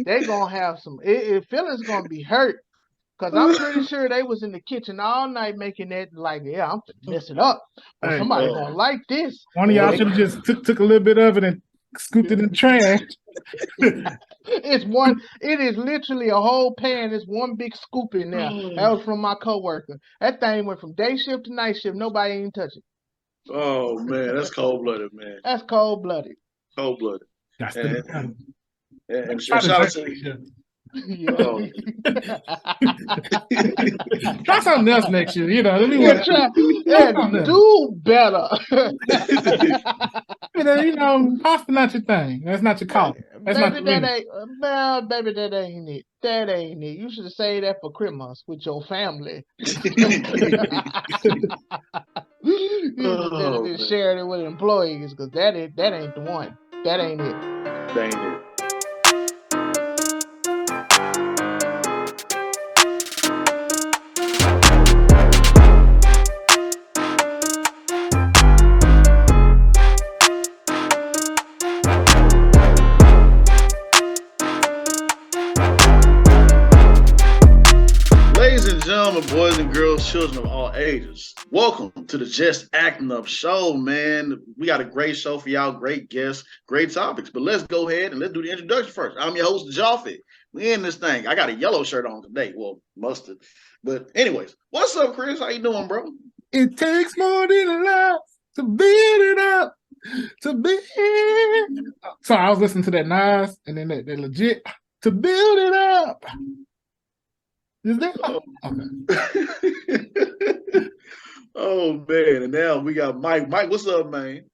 they gonna have some. Feelings gonna be hurt because I'm pretty sure they was in the kitchen all night making that. Like, yeah, I'm finna mess it up, or Hey, somebody gonna like this. one of Or y'all they, should have just took a little bit of it and scooped it in the trash. it's one. It is literally a whole pan. It's one big scoop in there. That was from my coworker. That thing went from day shift to night shift. Nobody even touched it. Oh man, that's cold blooded, man. That's cold blooded. Cold blooded. That's And, the and, Let and me try shout out this to next year. Yeah. oh. Try something else next year. Let me Yeah, try. try Yeah, something else. do better. Pasta not your thing. That's not your calling. That's not Baby, your that remedy. ain't. Well, baby, that ain't it. That ain't it. You should have saved that for Christmas with your family. You should have Oh been man, sharing it with employees because that ain't the one. That ain't it. dang it. Ladies and gentlemen, boys and girls, children of all ages, welcome to the Just Acting Up show, man. We got a great show for y'all, great guests, great topics. But let's go ahead and let's do the introduction first. I'm your host, Jaffe. We in this thing. I got a yellow shirt on today. Well, mustard. But anyways, what's up, Chris? How you doing, bro? It takes more than a lot to build it up. To build. So I was listening to that Nas and then that legit to build it up. Is that okay? Oh man, and now we got Mike. Mike, what's up, man?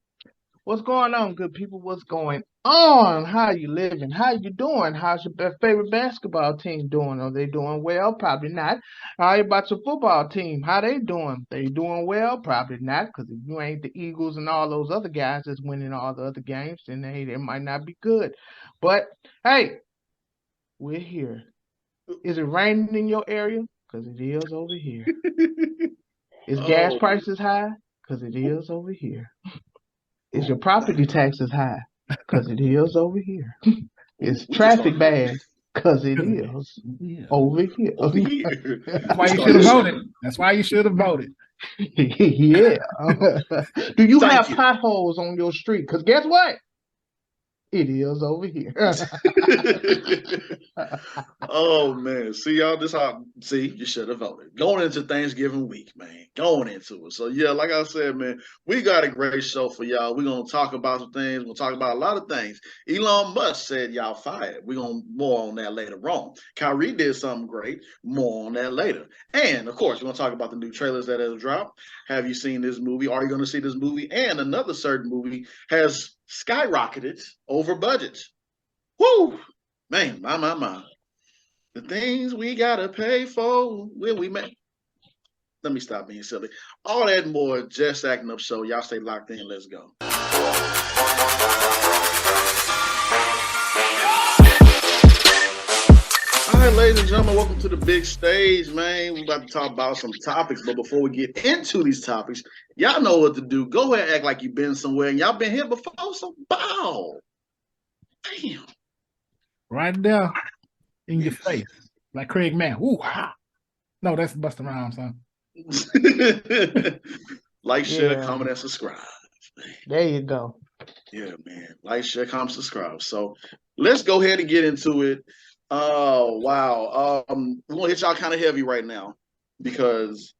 What's going on, good people? What's going on? How you living? How you doing? How's your favorite basketball team doing? Are they doing well? Probably not. How about your football team? How they doing? They doing well? Probably not, because if you ain't the Eagles and all those other guys that's winning all the other games, then they might not be good. But hey, we're here. Is it raining in your area? Because it is over here. Is gas prices high? Because it is over here. Is your property taxes high? Because it is over here. Is traffic bad? Because it is over here. Over here. That's why you should have voted. That's why you should have voted. Yeah. Do you have potholes on your street? Because guess what? It is over here. Oh man, see y'all. You should have voted. Going into Thanksgiving week, man. Going into it. So yeah, like I said, man, we got a great show for y'all. We're gonna talk about some things. We'll talk about a lot of things. Elon Musk said y'all fired. We're gonna more on that later on. Kyrie did something great. More on that later. And of course, we're gonna talk about the new trailers that have dropped. Have you seen this movie? Are you gonna see this movie? And another certain movie has skyrocketed over budgets. Woo! Man, my. The things we gotta pay for when we make. Let me stop being silly. All that and more, Just Acting Up show. Y'all stay locked in. Let's go. All right, ladies and gentlemen, welcome to the big stage, man. We're about to talk about some topics, but before we get into these topics, y'all know what to do. Go ahead and act like you've been somewhere and y'all been here before, so bow. Damn. Right there in your face. Like Craig Mann. Ooh, ah. No, that's Busta Rhymes, son. Like, share, comment, and subscribe. There you go. Yeah, man. Like, share, comment, subscribe. So let's go ahead and get into it. Oh, wow. We're gonna hit y'all kind of heavy right now because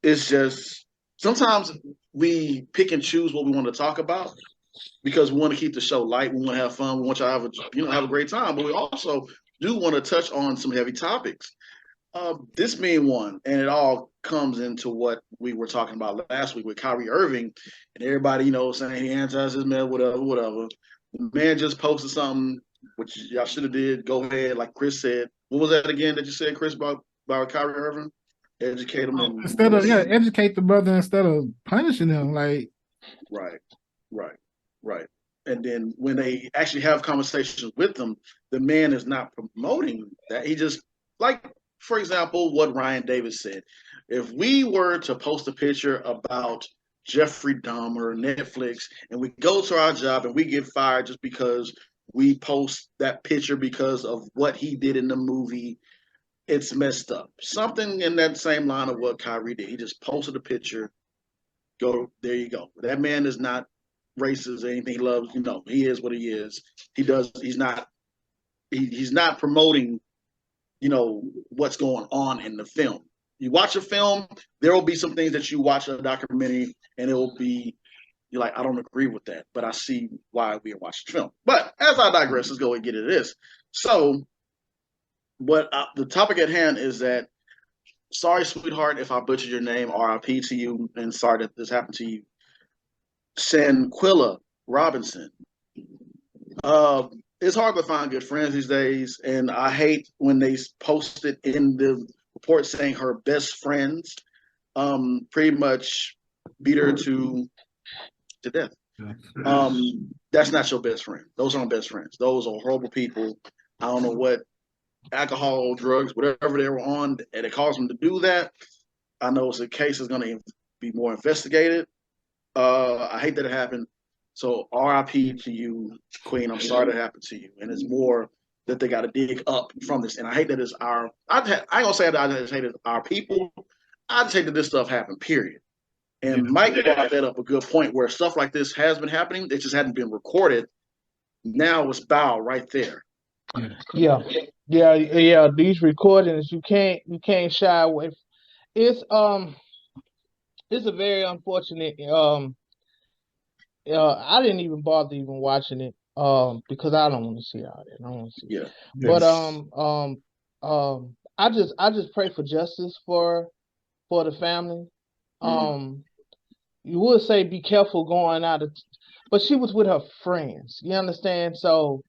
it's just sometimes we pick and choose what we want to talk about because we want to keep the show light. We want to have fun. We want y'all to have a great time, but we also do want to touch on some heavy topics. This being one, and it all comes into what we were talking about last week with Kyrie Irving and everybody, saying he anti-Semitic, whatever. The man just posted something, which y'all should have did. Go ahead, like Chris said. What was that again that you said, Chris, about Kyrie Irving? Educate him instead of educate the brother instead of punishing him. Like right. And then when they actually have conversations with them, the man is not promoting that. He just for example, what Ryan Davis said. If we were to post a picture about Jeffrey Dahmer, Netflix, and we go to our job and we get fired just because we post that picture because of what he did in the movie. It's messed up. Something in that same line of what Kyrie did. He just posted a picture. Go, there you go. That man is not racist or anything. He loves, he is what he is. He's not promoting, what's going on in the film. You watch a film, there will be some things that you watch a documentary and it will be, you're like, I don't agree with that, but I see why we are watching film. But as I digress, let's go and get into this. So, the topic at hand is that, sorry, sweetheart, if I butchered your name, RIP to you, and sorry that this happened to you. Sanquilla Robinson. It's hard to find good friends these days, and I hate when they post it in the report saying her best friends pretty much beat her to death. That's not your best friend. Those aren't best friends. Those are horrible people. I don't know what alcohol, drugs, whatever they were on, and it caused them to do that. I know it's a case that's going to be more investigated. I hate that it happened. So RIP to you, Queen. I'm sorry that happened to you. And it's more that they got to dig up from this. And I hate that it's I ain't going to say that I just hate it's our people. I just hate that this stuff happened, period. And Mike brought that up a good point where stuff like this has been happening. It just hadn't been recorded. Now it's bow right there. Yeah. These recordings, you can't shy away. It's a very unfortunate. I didn't even bother even watching it because I don't want to see all that. I don't want to see. Yeah. But I just pray for justice for the family. You would say be careful going out but she was with her friends. You understand? So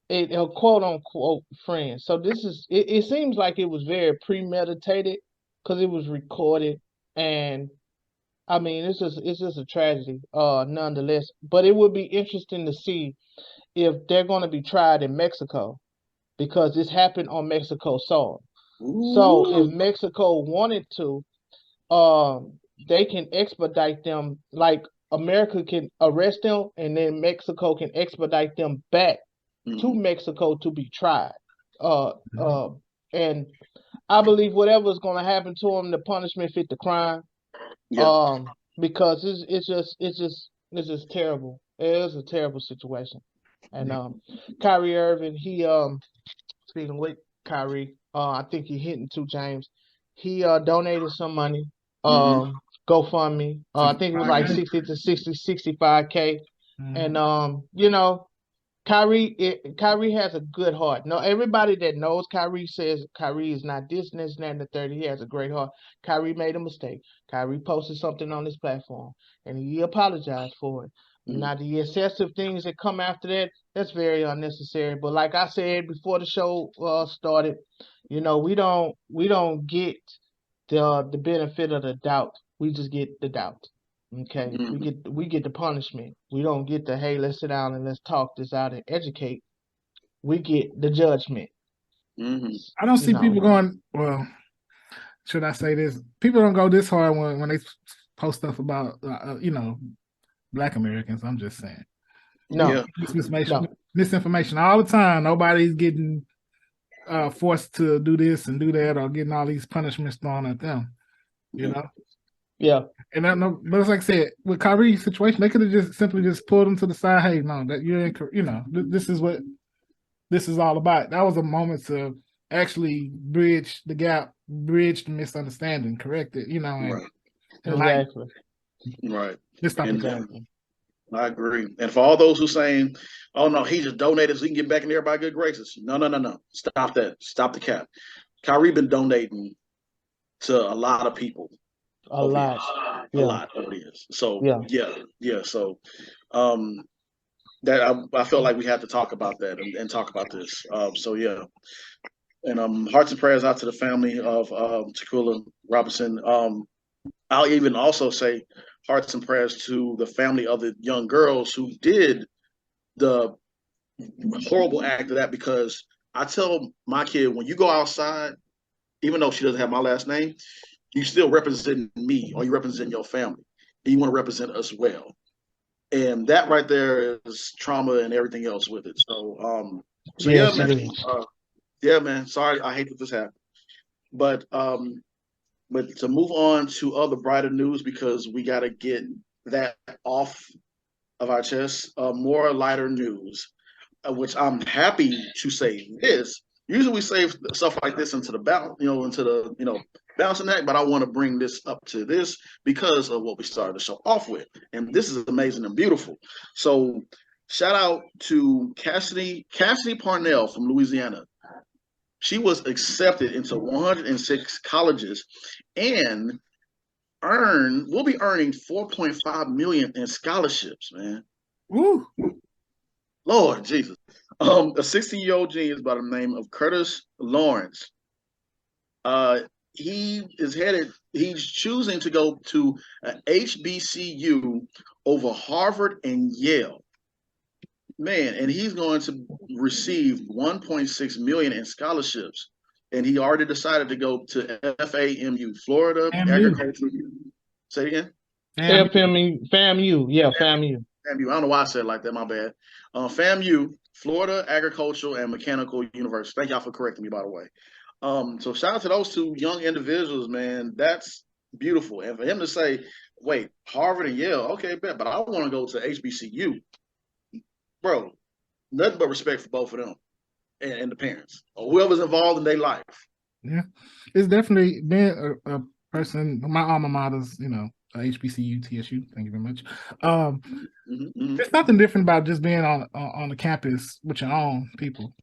her quote unquote friends. So this is it seems like it was very premeditated because it was recorded, and I mean it's just a tragedy nonetheless. But it would be interesting to see if they're going to be tried in Mexico because this happened on Mexico soil. So if Mexico wanted to, they can expedite them, like America can arrest them and then Mexico can expedite them back to Mexico to be tried. And I believe whatever is going to happen to them, the punishment fit the crime. Because it's just terrible. It is a terrible situation. And Kyrie Irving, he speaking with Kyrie, I think he hitting too, James. He donated some money. GoFundMe. I think it was like 60 to 65K. And Kyrie has a good heart. No, everybody that knows Kyrie says Kyrie is not this and this and the 30. He has a great heart. Kyrie made a mistake. Kyrie posted something on his platform and he apologized for it. Now the excessive things that come after that, that's very unnecessary. But like I said before the show started, we don't get the benefit of the doubt. We just get the doubt. Okay, we get the punishment. We don't get the hey, let's sit down and let's talk this out and educate. We get the judgment. I don't see people going. Well, should I say this? People don't go this hard when they post stuff about Black Americans. I'm just saying. No, misinformation all the time. Nobody's getting forced to do this and do that or getting all these punishments thrown at them. Yeah. And but it's like I said, with Kyrie's situation, they could have just simply pulled him to the side. Hey, no, that you're this is what this is all about. That was a moment to actually bridge the gap, bridge the misunderstanding, correct it, Right. Exactly. Right. Exactly. I agree. And for all those who saying, oh no, he just donated so he can get back in everybody's good graces. No. Stop that. Stop the cap. Kyrie been donating to a lot of people. A lot over the years. So yeah. So that I felt like we had to talk about that and talk about this. So yeah. And hearts and prayers out to the family of Sanquilla Robinson. I'll even also say hearts and prayers to the family of the young girls who did the horrible act of that, because I tell my kid, when you go outside, even though she doesn't have my last name, you still represent me or you represent your family. And you want to represent us well. And that right there is trauma and everything else with it. So Yes, yeah, it man. is. Yeah, man. Sorry, I hate that this happened. But to move on to other brighter news, because we got to get that off of our chest. More lighter news, which I'm happy to say this. Usually we save stuff like this into the balancing act, but I want to bring this up to this because of what we started the show off with, and this is amazing and beautiful. So, shout out to Cassidy Parnell from Louisiana. She was accepted into 106 colleges, and will be earning 4.5 million in scholarships, man. Woo. Lord Jesus. A 16-year-old genius by the name of Curtis Lawrence. He's choosing to go to an HBCU over Harvard and Yale. Man, and he's going to receive 1.6 million in scholarships. And he already decided to go to FAMU, Florida Agricultural. Say it again. FAMU. Yeah, FAMU. FAMU. I don't know why I said it like that. My bad. FAMU, Florida Agricultural and Mechanical University. Thank y'all for correcting me, by the way. So shout out to those two young individuals, man. That's beautiful. And for him to say, wait, Harvard and Yale, okay, bet, but I want to go to HBCU. Bro, nothing but respect for both of them and the parents or whoever's involved in their life. Yeah, it's definitely been a person. My alma mater's, HBCU, TSU. Thank you very much. There's nothing different about just being on the campus with your own people.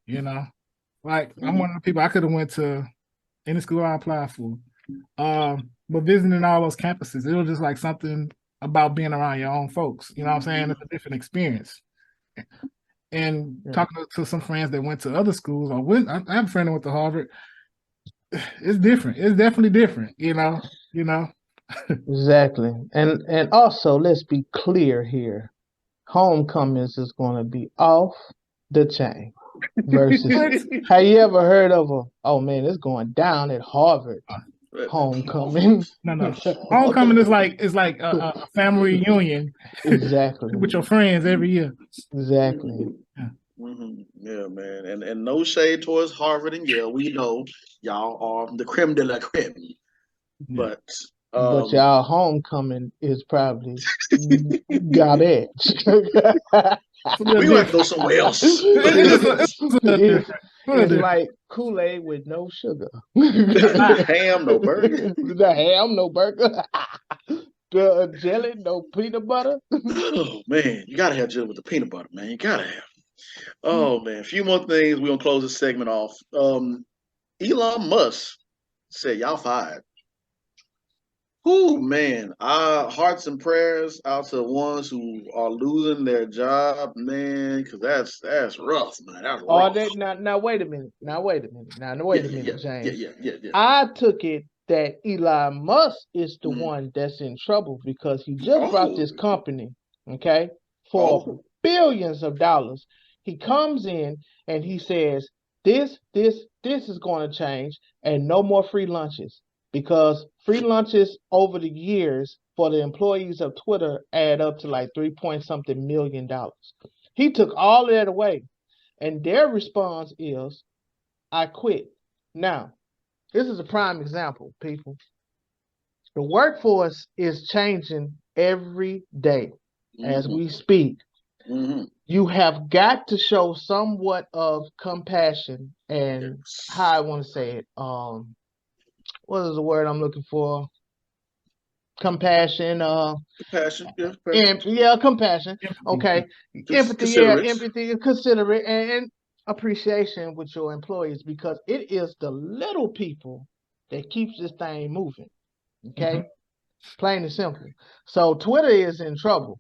Like I'm one of the people I could have went to any school I applied for, but visiting all those campuses, it was just like something about being around your own folks. You know what I'm saying? It's a different experience. And talking to some friends that went to other schools, I have a friend that went to Harvard. It's different. It's definitely different. Exactly. And also, let's be clear here. Homecomings is going to be off the chain. Versus, have you ever heard of it's going down at Harvard homecoming? No. Homecoming is like a family reunion. Exactly. With your friends every year. Exactly. Yeah. Yeah, man. And no shade towards Harvard and Yale. We know y'all are the creme de la creme. Yeah. But y'all homecoming is probably garbage. We gonna have to go somewhere else. It's like Kool-Aid with no sugar. Ham, no burger. The ham, no burger. The jelly, no peanut butter. Oh man, you gotta have jelly with the peanut butter, man. You gotta have. Oh man, a few more things. We're gonna close this segment off. Elon Musk said, "Y'all fired." Ooh, man. Hearts and prayers out to the ones who are losing their job, man, because that's rough, man. That's rough. Now wait a minute. James. Yeah. I took it that Elon Musk is the one that's in trouble because he just brought this company, okay, for billions of dollars. He comes in and he says, this is going to change and no more free lunches. Because free lunches over the years for the employees of Twitter add up to like $3-something million. He took all of that away. And their response is, I quit. Now, this is a prime example, people. The workforce is changing every day as we speak. You have got to show somewhat of compassion and how I want to say it. What is the word I'm looking for? Compassion. Compassion. Compassion. Okay. Empathy. Empathy. Considerate and appreciation with your employees because it is the little people that keeps this thing moving. Okay. Plain and simple. So Twitter is in trouble.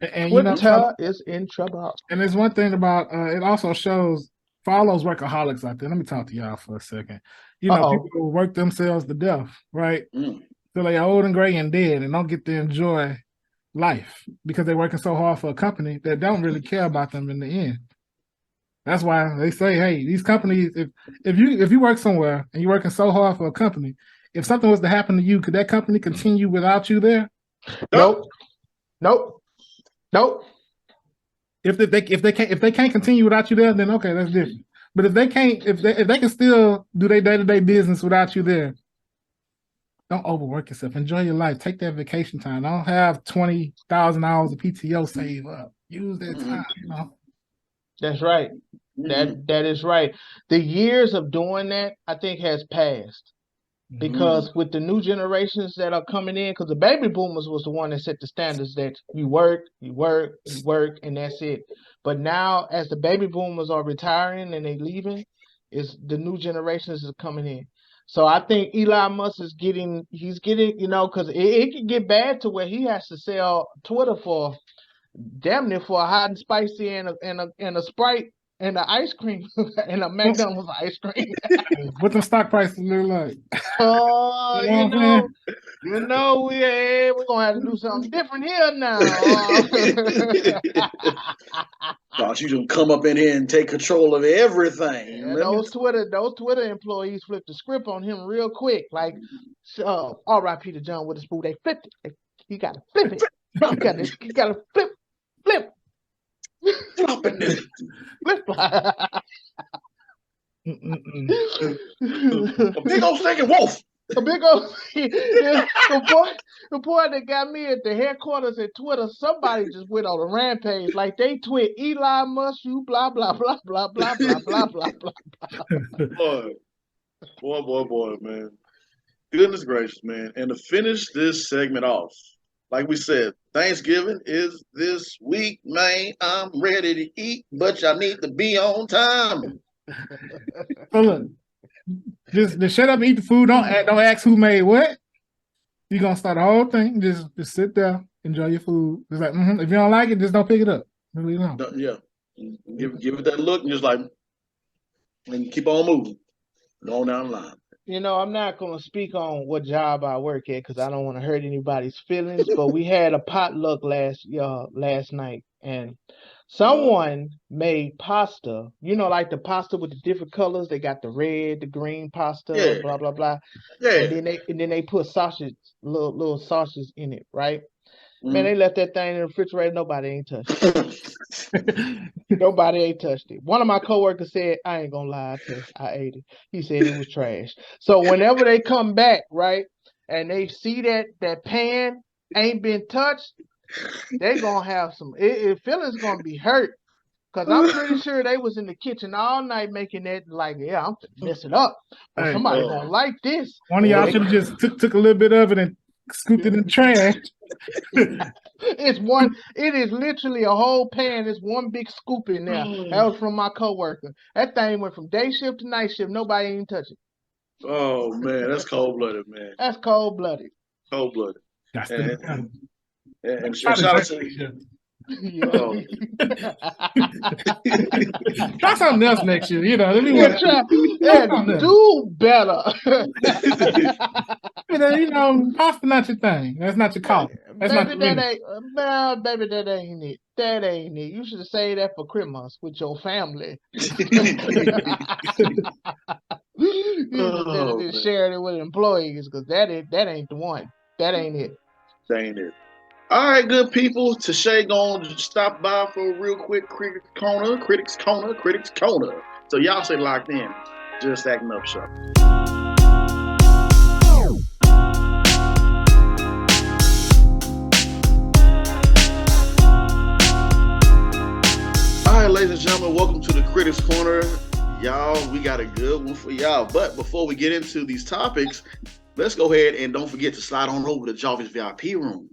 And Twitter is in trouble. And there's one thing about it also shows for all those workaholics out there. Let me talk to y'all for a second. People who work themselves to death, right? So they're old and gray and dead and don't get to enjoy life because they're working so hard for a company that don't really care about them in the end. That's why they say, hey, these companies, if you work somewhere and you're working so hard for a company, if something was to happen to you, could that company continue without you there? Nope. Nope. If they can't continue without you there, then okay, that's different. But if they can't, if they can still do their day-to-day business without you there, don't overwork yourself. Enjoy your life. Take that vacation time. Don't have 20,000 hours of PTO save up. Use that time, you know. That's right. That is right. The years of doing that, I think, has passed. Because with the new generations that are coming in, because the baby boomers was the one that set the standards that you work, and that's it. But now, as the baby boomers are retiring and they leaving, is the new generations is coming in. So I think Elon Musk is he's getting, because it can get bad to where he has to sell Twitter for damn near for a hot and spicy and a Sprite and an ice cream and a McDonald's ice cream. What the stock prices look like? Oh, we're gonna have to do something different here now. Thought you gonna come up in here and take control of everything. Yeah, those Twitter employees flipped the script on him real quick. Like, R.I.P. to John Witherspoon. They flipped it. He got to flip it. He got to flip. Flopping it. Flip. A big old stinking wolf. A big old the boy that got me at the headquarters at Twitter, somebody just went on a rampage. Like they tweet Elon Musk, you blah blah blah blah blah blah blah blah blah. Boy, man. Goodness gracious, man. And to finish this segment off, like we said, Thanksgiving is this week, man. I'm ready to eat, but y'all need to be on time. So look, just shut up and eat the food. Don't ask who made what. You're gonna start the whole thing. Just sit there, enjoy your food. Just like if you don't like it, just don't pick it up. Leave it alone. Yeah, give it that look and just like, and keep on moving, go on down the line. I'm not going to speak on what job I work at because I don't want to hurt anybody's feelings. But we had a potluck last night, and someone made pasta. Like the pasta with the different colors. They got the red, the green pasta, blah blah blah. Yeah. And then they put sausage, little sausages in it, right? Man, they left that thing in the refrigerator. Nobody ain't touched it. Nobody ain't touched it. One of my coworkers said, I ain't gonna lie, I ate it. He said it was trash. So whenever they come back, right, and they see that pan ain't been touched, they gonna have some feelings gonna be hurt. Cause I'm pretty sure they was in the kitchen all night making that like, I'm gonna mess it up. But somebody gonna like this. One of y'all should have just took a little bit of it and scooped it in the trash. It is literally a whole pan. It's one big scoop in there. That was from my coworker. That thing went from day shift to night shift. Nobody even touched it. Oh man, that's cold-blooded, man. That's cold-blooded. Cold-blooded. And shout out to try something else next year. Do better. Pasta not your thing. That's not your call. That's baby, not baby, that ain't it. That ain't it. You should have saved that for Christmas with your family. You should have shared it with employees because that ain't the one. That ain't it. That ain't it. All right, good people. Tashay gonna stop by for a real quick Critics Corner. So y'all stay locked in. Just Acting Up Show. All right, ladies and gentlemen, welcome to the Critics Corner. Y'all, we got a good one for y'all. But before we get into these topics, let's go ahead and don't forget to slide on over to Jarvis VIP room,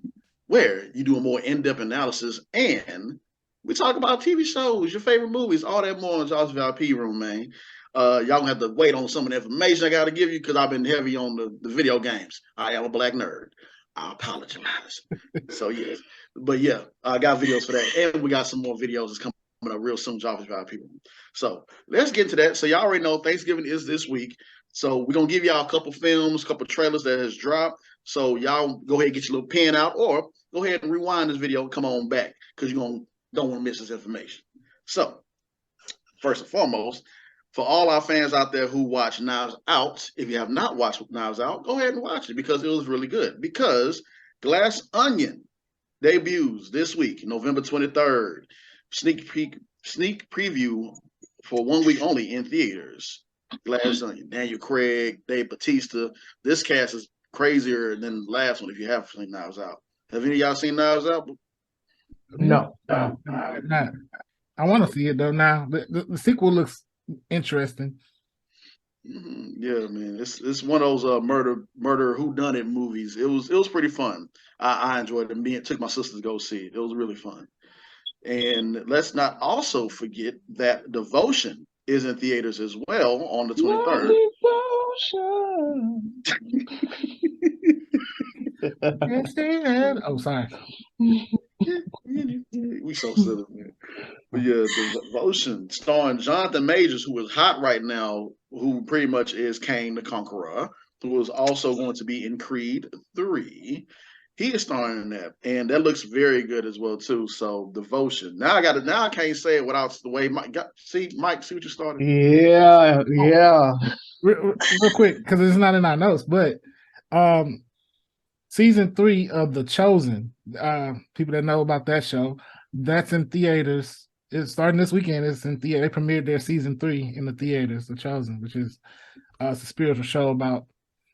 where you do a more in-depth analysis and we talk about TV shows, your favorite movies, all that more in Jarvis VIP room, man. Y'all gonna have to wait on some of the information I gotta give you because I've been heavy on the video games. I am a black nerd. I apologize. So yes, but yeah, I got videos for that, and we got some more videos that's coming up real soon. Jarvis VIP room. So let's get into that. So y'all already know Thanksgiving is this week. So we're gonna give y'all a couple films, a couple trailers that has dropped. So y'all go ahead and get your little pen out, or go ahead and rewind this video and come on back because you don't want to miss this information. So first and foremost, for all our fans out there who watch Knives Out, if you have not watched Knives Out, go ahead and watch it because it was really good. Because Glass Onion debuts this week, November 23rd. Sneak preview for 1 week only in theaters. Glass Onion, Daniel Craig, Dave Bautista. This cast is crazier than the last one if you haven't seen Knives Out. Have any of y'all seen Knives Out? No. Not. I want to see it though. Now the sequel looks interesting. Yeah, man, it's one of those murder whodunit movies. It was pretty fun. I enjoyed it. Me and took my sister to go see it. It was really fun. And let's not also forget that Devotion is in theaters as well on the 23rd. Oh, sorry. We so silly, man. But yeah, Devotion, starring Jonathan Majors, who is hot right now, who pretty much is Kane the Conqueror, who is also going to be in Creed 3. He is starring in that, and that looks very good as well too. So Devotion. Now I can't say it without the way Mike see what you started. Yeah. Real quick, because it's not in our notes, but Season 3 of The Chosen, people that know about that show, that's in theaters. It's starting this weekend. It's in theater. They premiered their Season 3 in the theaters, The Chosen, which is it's a spiritual show about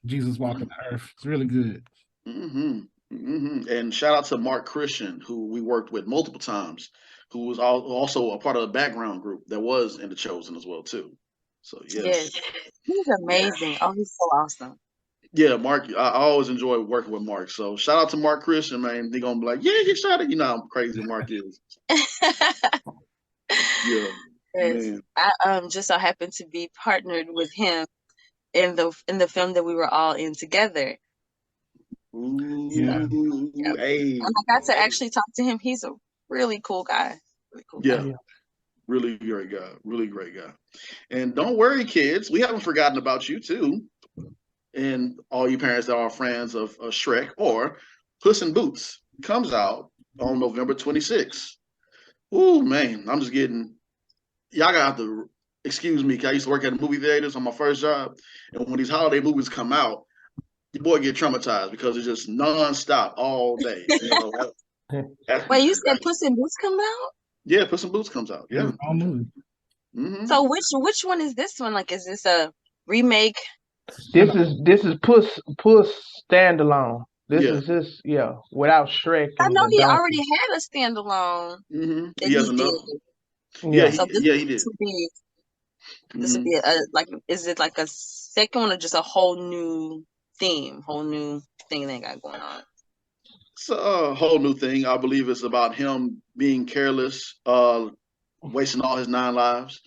Jesus walking the earth. It's really good. And shout out to Mark Christian, who we worked with multiple times, who was also a part of the background group that was in The Chosen as well too. So yes. He's amazing. Oh, he's so awesome. Yeah, Mark, I always enjoy working with Mark. So shout out to Mark Christian, man. They're gonna be like, yeah, you shot it. You know how crazy Mark is. Yeah. Man. I just so happened to be partnered with him in the film that we were all in together. Ooh, yeah. Hey. And I got to actually talk to him. He's a really cool guy. Really cool guy. Really great guy. Really great guy. And don't worry, kids, we haven't forgotten about you too. And all you parents that are fans of Shrek or Puss in Boots comes out on November 26th. Ooh, man, I'm just getting, y'all got to excuse me, because I used to work at the movie theaters on my first job. And when these holiday movies come out, your boy get traumatized because it's just nonstop all day. You know, wait, you said Puss in Boots comes out? Yeah, Puss in Boots comes out. Yeah. So which one is this one? Like, is this a remake? This is Puss standalone. This is his without Shrek. I know he already had a standalone. He has another. So he did. This would be like, is it like a second one or just a whole new theme, whole new thing they got going on? It's a whole new thing. I believe it's about him being careless, wasting all his 9 lives,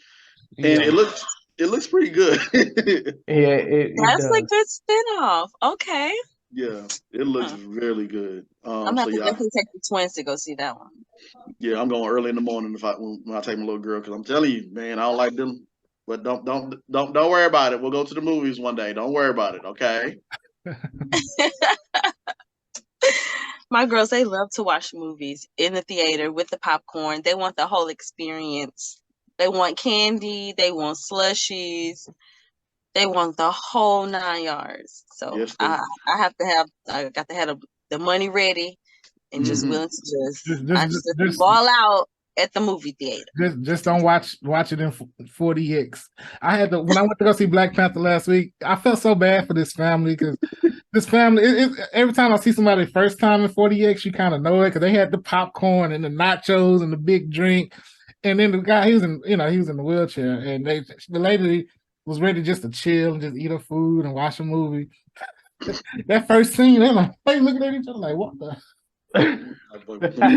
and it looks pretty good. That's a good spinoff. Okay. Yeah, it looks really good. I'm gonna definitely take the twins to go see that one. Yeah, I'm going early in the morning when I take my little girl, because I'm telling you, man, I don't like them. But don't worry about it. We'll go to the movies one day. Don't worry about it, okay? My girls, they love to watch movies in the theater with the popcorn. They want the whole experience. They want candy. They want slushies. They want the whole 9 yards. So yes, I got to have the money ready and just willing to just ball out at the movie theater. Just don't watch it in 40X. When I went to go see Black Panther last week, I felt so bad for this family, because this family, every time I see somebody first time in 40X, you kind of know it, because they had the popcorn and the nachos and the big drink, and then the guy, he was in the wheelchair, and the lady was ready just to chill and just eat her food and watch a movie. That first scene, they're like, hey, looking at each other like, what the?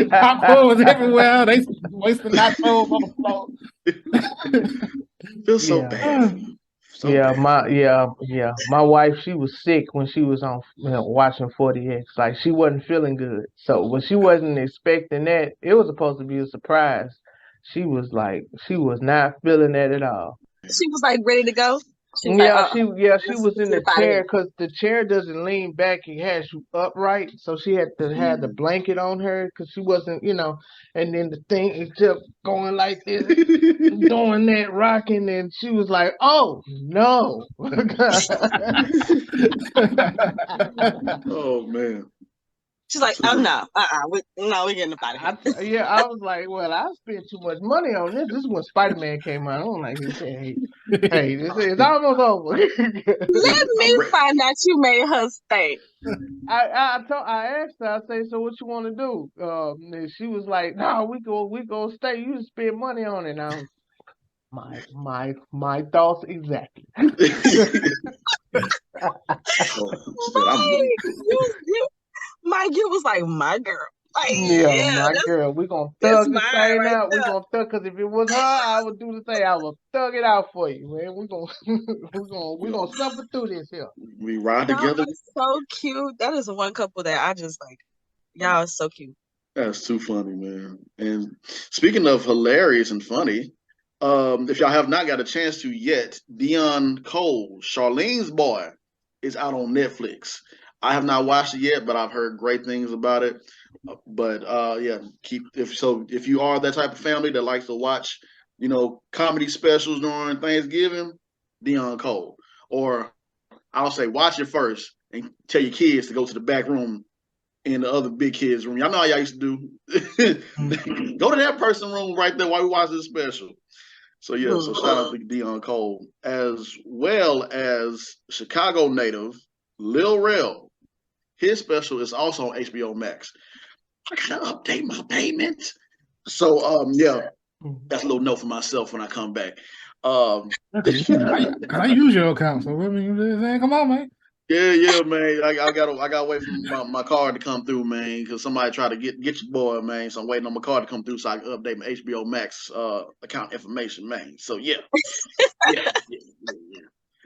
Popcorn was everywhere. They wasting nachos on the floor. Feels so bad. My wife, she was sick when she was on watching 40X. Like, she wasn't feeling good. So when she wasn't expecting that, it was supposed to be a surprise. She was not feeling that at all. She was like ready to go. She was in the chair, because the chair doesn't lean back; it has you upright. So she had to have the blanket on her, because she wasn't, And then the thing is just going like this, doing that, rocking, and she was like, "Oh no!" Oh man. She's like, oh no, we're getting up out of here. I was like, well, I spent too much money on this. This is when Spider-Man came out. I'm like, hey, this is almost over. Let me find out you made her stay. I asked her, I say, so what you want to do? And she was like, no, we go stay. You just spend money on it now. My thoughts exactly. Mike, you was like my girl. Like, yeah, my girl. We gonna thug this thing right out. We gonna thug, because if it was her, I would do the thing. I would thug it out for you, man. We gonna suffer through this here. We ride y'all together. Are so cute. That is one couple that I just like. Y'all are so cute. That's too funny, man. And speaking of hilarious and funny, if y'all have not got a chance to yet, Dion Cole, Charlene's Boy, is out on Netflix. I have not watched it yet, but I've heard great things about it. But yeah, if you are that type of family that likes to watch, comedy specials during Thanksgiving, Dion Cole. Or I'll say watch it first and tell your kids to go to the back room in the other big kids' room. Y'all know how y'all used to do. Go to that person room right there while we watch this special. So yeah, so shout out to Dion Cole, as well as Chicago native Lil Rel. His special is also on HBO Max. I gotta update my payments. So yeah, that's a little note for myself when I come back. I use your account, so I mean, come on, man. Yeah, man. I gotta wait for my card to come through, man, because somebody tried to get your boy, man. So I'm waiting on my card to come through so I can update my HBO Max account information, man. So yeah.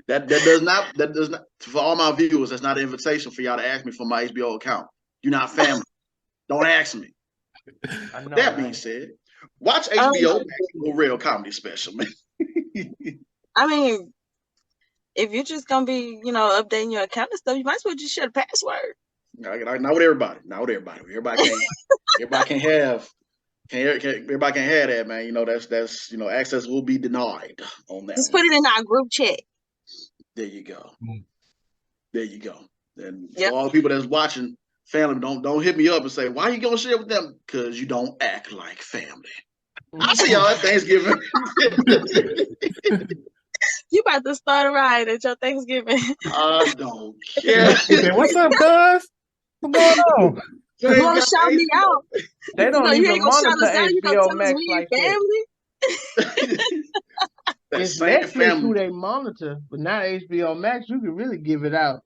That does not for all my viewers, that's not an invitation for y'all to ask me for my HBO account. You're not family. Don't ask me. That being said, watch HBO Max, a real comedy special, man. I mean, if you're just gonna be, updating your account and stuff, you might as well just share the password. Not with everybody. Everybody can't have that, man. That's access will be denied on that. Just put it in our group chat. There you go. And for all the people that's watching, family, don't hit me up and say, why are you gonna share with them? Because you don't act like family. I'll see y'all at Thanksgiving. You about to start a riot at your Thanksgiving. I don't care. What's up, cuz? What's going on? You want to shout me out? They don't even monitor HBO Max like that. It's Netflix who they monitor, but not HBO Max. You can really give it out.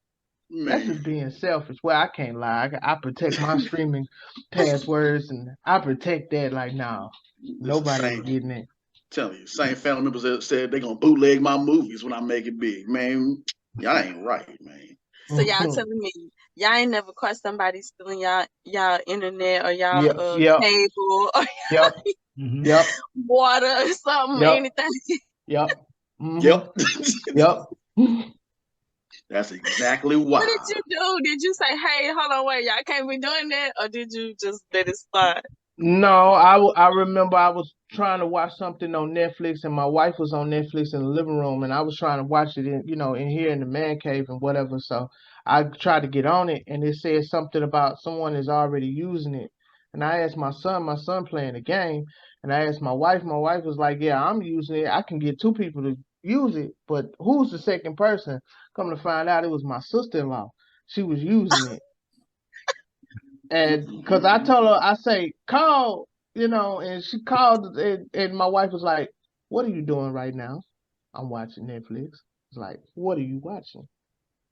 Man. That's just being selfish. Well, I can't lie. I protect my streaming passwords, and I protect that. Like, no, nobody's getting it. Telling you, same family members that said they're gonna bootleg my movies when I make it big. Man, y'all ain't right, man. So y'all telling me y'all ain't never caught somebody stealing y'all internet or y'all cable or water or something, anything? That's exactly why. What did you do? Did you say, hey, hold on, wait, y'all can't be doing that? Or did you just let it slide? No, I remember I was trying to watch something on Netflix, and my wife was on Netflix in the living room, and I was trying to watch it in here in the man cave and whatever. So I tried to get on it, and it said something about someone is already using it. And I asked my son playing the game, and I asked my wife. My wife was like, yeah, I'm using it. I can get 2 people to use it, but who's the second person? Come to find out, it was my sister-in-law. She was using it. And because I told her, I say, call, and she called, and my wife was like, what are you doing right now? I'm watching Netflix. It's like, what are you watching?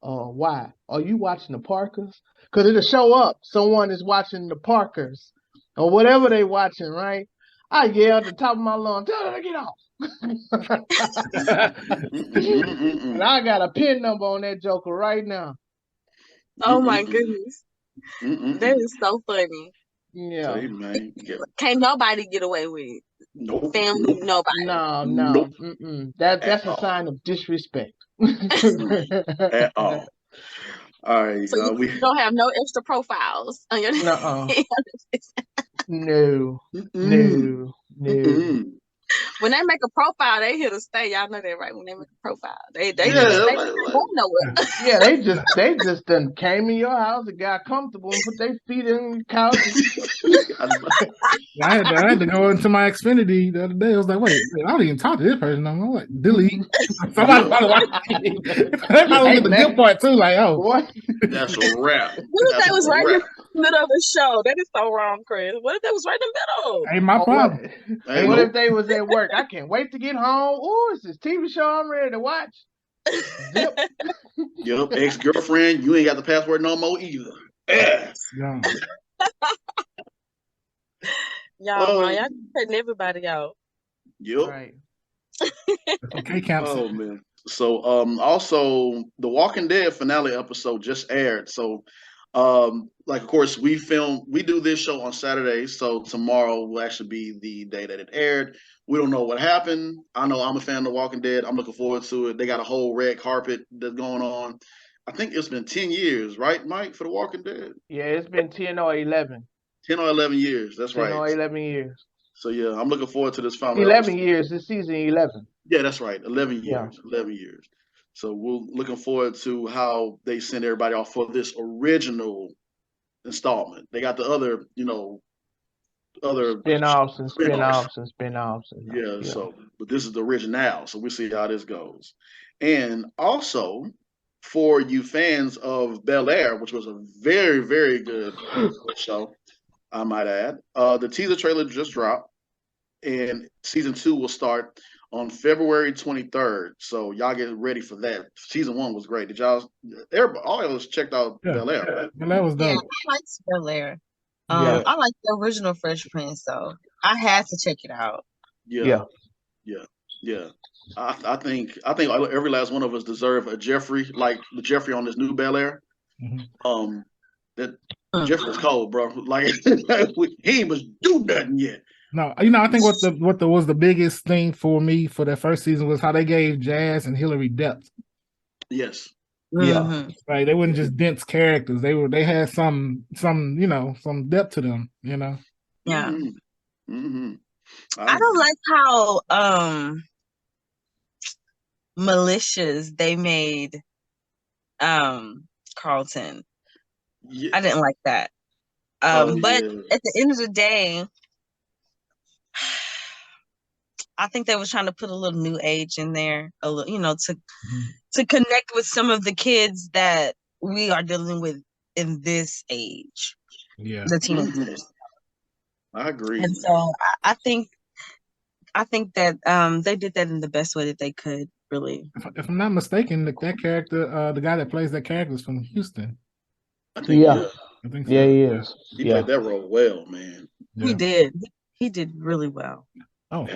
Why? Are you watching the Parkers? Because it'll show up, someone is watching the Parkers, or whatever they watching, right? I yell at the top of my lungs, tell her to get off. And I got a PIN number on that joker right now. Oh my goodness. That is so funny. Yeah. You, man. Can't nobody get away with it. Nope. Family, nobody. No. Nope. That's a sign of disrespect. At all. All right. So you don't have no extra profiles on your No. When they make a profile, they here to stay. Y'all know that, right? When they make a profile, they here to stay. going nowhere. Yeah, they just done came in your house and got comfortable and put their feet in the couch. I had to go into my Xfinity the other day. I was like, wait, I don't even talk to this person. I'm like, delete. Somebody probably watched it. They probably was the good part too. Like, oh, what? That's a wrap. What if that was right in the middle of the show? That is so wrong, Chris. What if that was right in the middle? ain't my problem. What if they was at work? I can't wait to get home. Oh, it's this TV show I'm ready to watch. Zip. Yep, ex-girlfriend, you ain't got the password no more either. Yeah. Y'all cutting everybody out. Yep. Right. Okay, Campson. Oh man. So also the Walking Dead finale episode just aired. So like of course we do this show on Saturdays, so tomorrow will actually be the day that it aired. We don't know what happened. I know I'm a fan of The Walking Dead. I'm looking forward to it. They got a whole red carpet that's going on. I think it's been 10 years, right, Mike, for The Walking Dead? Yeah, it's been 10 or 11. 10 or 11 years. That's 10 right. or 11 years. So yeah, I'm looking forward to this final 11 episode. years. This season 11. Yeah, that's right. 11 years. Yeah. 11 years. So we're looking forward to how they send everybody off for this original installment. They got the other, other spin-offs. Yeah, so but this is the original. So we'll see how this goes. And also for you fans of Bel-Air, which was a very, very good show, I might add, the teaser trailer just dropped, and season 2 will start on February 23rd. So y'all get ready for that. Season 1 was great. Did y'all? All of us checked out Bel-Air. Right? Bel-Air was dope. Yeah, I liked Bel-Air. I like the original Fresh Prince, so I had to check it out. Yeah. I think every last one of us deserve a Jeffrey, like the Jeffrey on this new Bel-Air. Mm-hmm. That Jeffrey's cold, bro. Like he ain't was do nothing yet. No, I think what was the biggest thing for me for that first season was how they gave Jazz and Hillary depth. Yes. Yeah. Right. They weren't just dense characters. They had some depth to them, Yeah. Mm-hmm. I don't like how malicious they made Carlton. Yeah. I didn't like that. But at the end of the day, I think they was trying to put a little new age in there, a little, to connect with some of the kids that we are dealing with in this age. Yeah, the teenagers. I agree. And so I think that they did that in the best way that they could. Really, if I'm not mistaken, that character, the guy that plays that character is from Houston. I think I think so. Yeah, he is. He played that role well, man. Yeah. He did. He did really well. Oh,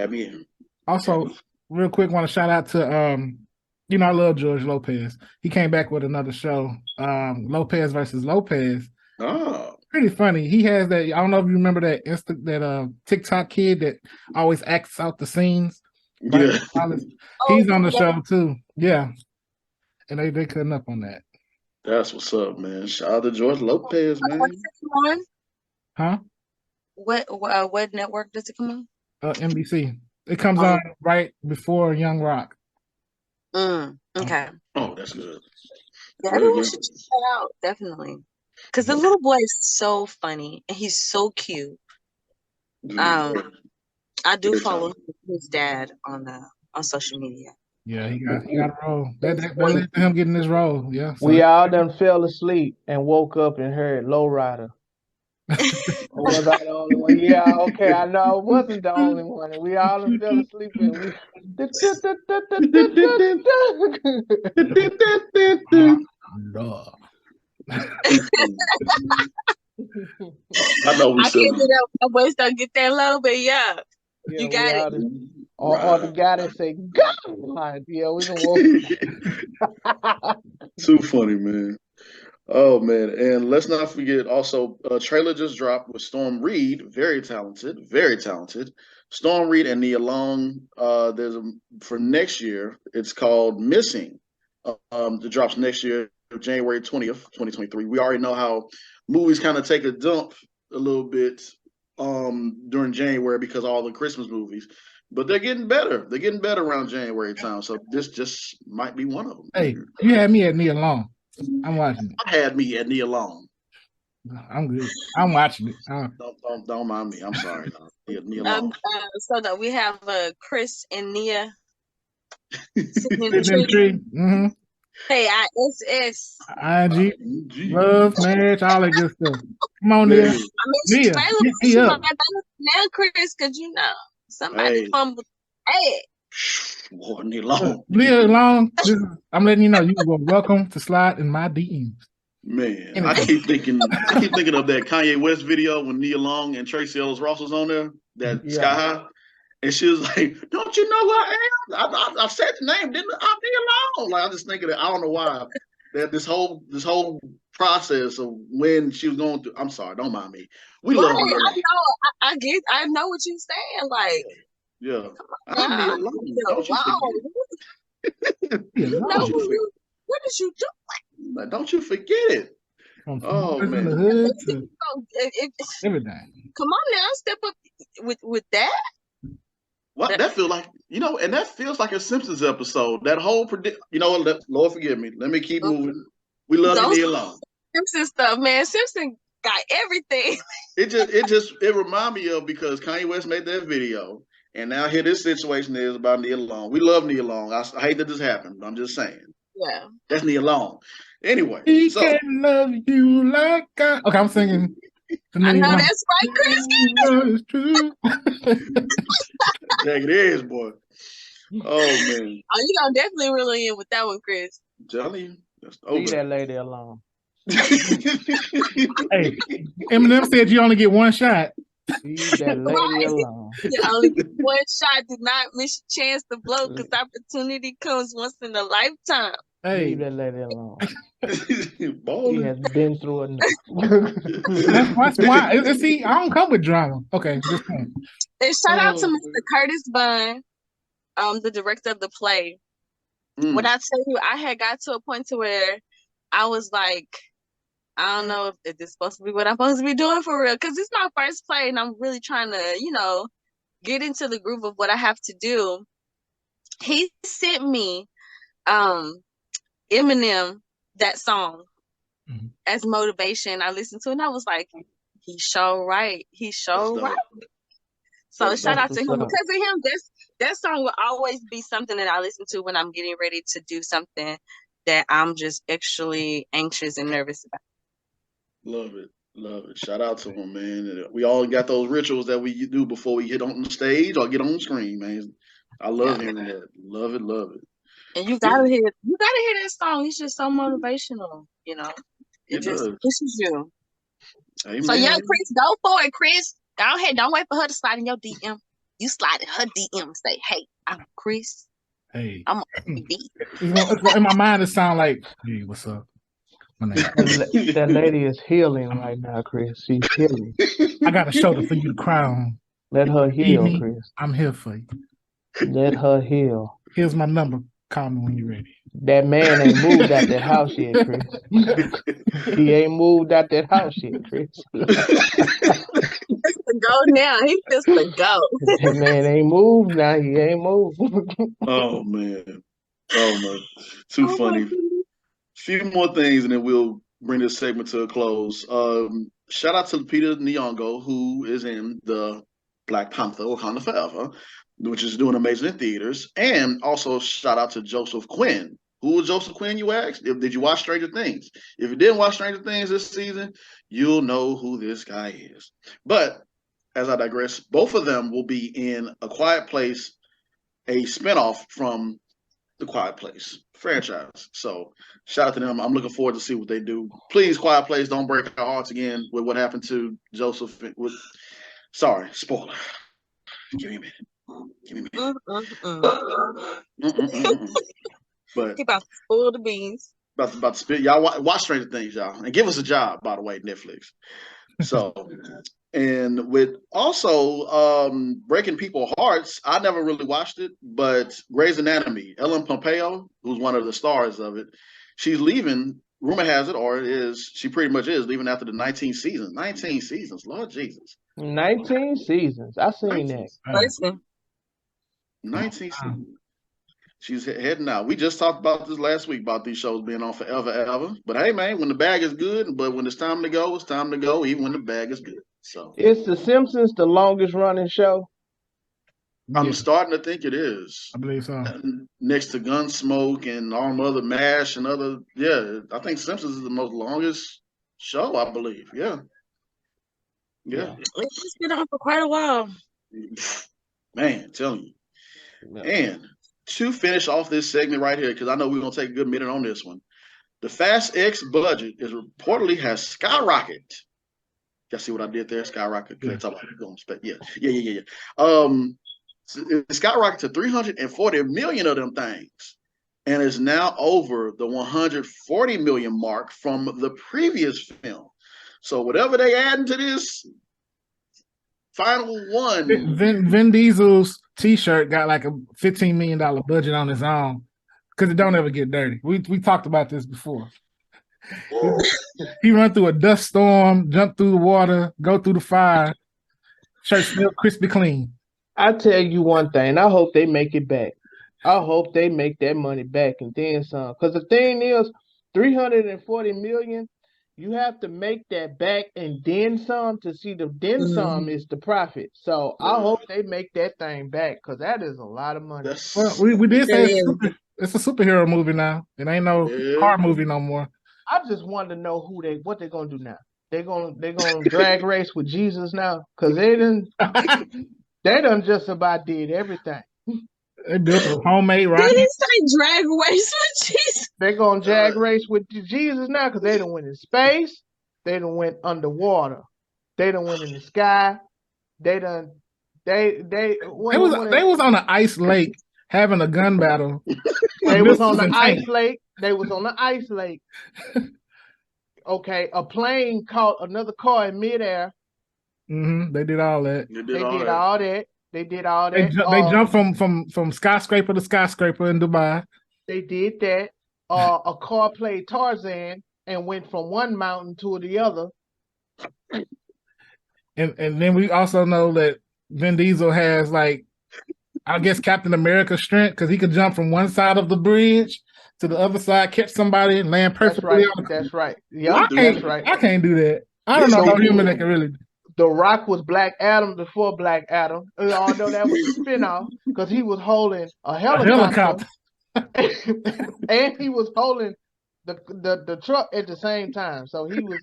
also, real quick, want to shout out to I love George Lopez. He came back with another show, Lopez versus Lopez. Oh, pretty funny. He has that. I don't know if you remember that TikTok kid that always acts out the scenes. Yeah, he's on the show too. Yeah, and they cutting up on that. That's what's up, man. Shout out to George Lopez, man. What's it come on? Huh? What network does it come on? NBC. It comes on right before Young Rock. Okay. Oh, that's good. Yeah, everyone should check that out, definitely. Because the little boy is so funny and he's so cute. I do follow his dad on social media. Yeah, he got a role. That led to him getting this role. Yeah. So. We all done fell asleep and woke up and heard Lowrider. Was I the only one? Yeah, okay, I know I wasn't the only one. And we all done fell asleep and we I know we I can't get up. My voice don't get that low, but yeah you got it. Or the guy that say God, yeah, we done woke. Too funny, man. Oh man, and let's not forget also a trailer just dropped with Storm Reed, very talented. Storm Reed and Nia Long. For next year, it's called Missing. It drops next year, January 20th, 2023. We already know how movies kind of take a dump a little bit during January because of all the Christmas movies. But they're getting better. They're getting better around January time. So this just might be one of them. Hey, you had me at Nia Long. I'm watching it. I had me at Nia Long. I'm good. I'm watching it. Don't mind me. I'm sorry. Nia Long. So that we have Chris and Nia Sitting in the tree. Mm-hmm. Hey, ISS. IG, love, match, all that good stuff. Come on, Nia. Nia, get up. Now, Chris, because you know somebody humble. Hey. Boy, Nia Long. Nia Long. I'm letting you know you were welcome to slide in my DMs. Man, I keep thinking of that Kanye West video when Nia Long and Tracee Ellis Ross was on there, that Sky High, and she was like, "Don't you know who I am? I said the name, didn't I? I'm Nia Long." Like I'm just thinking that I don't know why that this whole process of when she was going through. I'm sorry, don't mind me. We love Nia Long. I know what you're saying. Like, yeah, I'm Nia Long. Don't you forget? What did you do? Like, don't you forget it. Oh man, everything. Come on now, step up with that. What that feel like, and that feels like a Simpsons episode. That whole Lord forgive me. Let me keep moving. We love you, Nia Long. Simpsons stuff, man. Simpsons got everything. It remind me of, because Kanye West made that video, and now here this situation is about Nia Long. We love Nia Long. I hate that this happened. I'm just saying. Yeah, that's Nia Long. Anyway, he can love you like I. Okay, I'm singing. I know that's right, Chris. It's true. Heck, it is, boy. Oh man. Oh, you gonna definitely really in with that one, Chris. I'm telling you, leave that lady alone. Hey, Eminem said you only get one shot. Leave that lady alone. You only get one shot. Do not miss your chance to blow, because opportunity comes once in a lifetime. Hey. Leave that lady alone. He has been through enough. That's why. See, I don't come with drama. Okay, just point. And shout out to Mr. Curtis Bunn, the director of the play. When I tell you, I had got to a point to where I was like, I don't know if this is supposed to be what I'm supposed to be doing for real, because it's my first play, and I'm really trying to, get into the groove of what I have to do. He sent me Eminem, that song, as motivation. I listened to it and I was like, he's so right. He's so right. So shout out to him. Because of him, that song will always be something that I listen to when I'm getting ready to do something that I'm just extremely anxious and nervous about. Love it. Shout out to him, man. We all got those rituals that we do before we get on the stage or get on the screen, man. I love hearing that. Love it. And you gotta hear that song. It's just so motivational, It just pushes you. Amen. So young Chris, go for it, Chris. Go ahead. Don't wait for her to slide in your DM. You slide in her DM and say, "Hey, I'm Chris. Hey, I'm on TV." In my mind, it sounds like, "Hey, what's up? My name." That lady is healing right now, Chris. She's healing. I got a shoulder for you to cry on. Let her heal, Chris. I'm here for you. Let her heal. Here's my number. Call me when you're ready. That man ain't moved out that house yet, Chris. He ain't moved out that house yet, Chris. It's the go now. He's just the go. That man ain't moved now. He ain't moved. Oh man. Too funny. Few more things and then we'll bring this segment to a close. Shout out to Peter Nyong'o, who is in the Black Panther Wakanda Forever, which is doing amazing in theaters. And also shout out to Joseph Quinn. Who was Joseph Quinn, you asked? Did you watch Stranger Things? If you didn't watch Stranger Things this season, you'll know who this guy is. But as I digress, both of them will be in A Quiet Place, a spinoff from The Quiet Place franchise. So shout out to them. I'm looking forward to see what they do. Please, Quiet Place, don't break our hearts again with what happened to Joseph. Sorry, spoiler. Give me a minute. But he about to spoil the beans. About to spit. Y'all watch Stranger Things, y'all, and give us a job, by the way, Netflix. So, and with also breaking people's hearts, I never really watched it, but Grey's Anatomy, Ellen Pompeo, who's one of the stars of it, she's leaving. Rumor has it, or it is, she pretty much is leaving after the 19 seasons. 19 seasons, Lord Jesus. 19 seasons. I seen that. Listen. 19 seasons. She's heading out. We just talked about this last week about these shows being on forever, ever. But hey, man, when the bag is good, but when it's time to go, it's time to go, even when the bag is good. So Is The Simpsons the longest running show? I'm Yeah, starting to think it is. I believe so. Next to Gunsmoke and all them other MASH and other, yeah, I think Simpsons is the most longest show, I believe. Yeah. It's been on for quite a while. Man, telling you. Yeah. And to finish off this segment right here, because I know we're going to take a good minute on this one, the Fast X budget is reportedly has skyrocketed. Y'all see what I did there? Skyrocket. Yeah. Talk about yeah. It skyrocketed to 340 million of them things, and is now over the 140 million mark from the previous film. So whatever they add into this final one, Vin Diesel's T-shirt got like a $15 million budget on his own because it don't ever get dirty. We talked about this before. He run through a dust storm, jump through the water, go through the fire. Shirt still crispy clean. I tell you one thing, I hope they make it back. I hope they make that money back and then some. Because the thing is, 340 million, you have to make that back and then some to see the then some is the profit. So I hope they make that thing back because that is a lot of money. Well, we did say it's a superhero movie now. It ain't no car movie no more. I just want to know what they're gonna do now. They're gonna drag race with Jesus now because they done just about did everything. They built a homemade rocket. Did he say drag race with Jesus? They're gonna drag race with Jesus now because they done went in space. They done went underwater. They done went in the sky. They was on an ice lake having a gun battle. They was on the ice lake. They was on the ice lake. Okay, a plane caught another car in midair. They did all that. They did all that. They jumped from skyscraper to skyscraper in Dubai. They did that. A car played Tarzan and went from one mountain to the other. And then we also know that Vin Diesel has, like, I guess, Captain America strength because he could jump from one side of the bridge to the other side, catch somebody, and land perfectly. That's right. Yeah, that's right. I can't do that. I don't know no human that can really. The Rock was Black Adam before Black Adam. Although that was a spinoff because he was holding a helicopter. And he was holding the truck at the same time. So he was,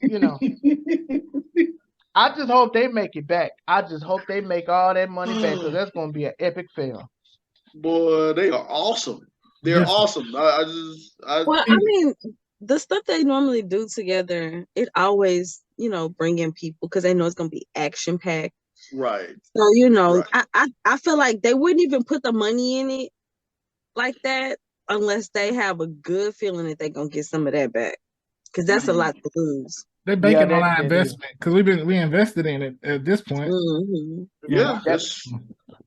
I just hope they make it back. I just hope they make all that money back because that's going to be an epic fail. Boy, they are awesome. They're awesome. I mean, the stuff they normally do together, it always, bring in people because they know it's going to be action packed. Right. So, I feel like they wouldn't even put the money in it like that unless they have a good feeling that they're going to get some of that back because that's a lot to lose. They're banking on our investment because we invested in it at this point. Yeah, that's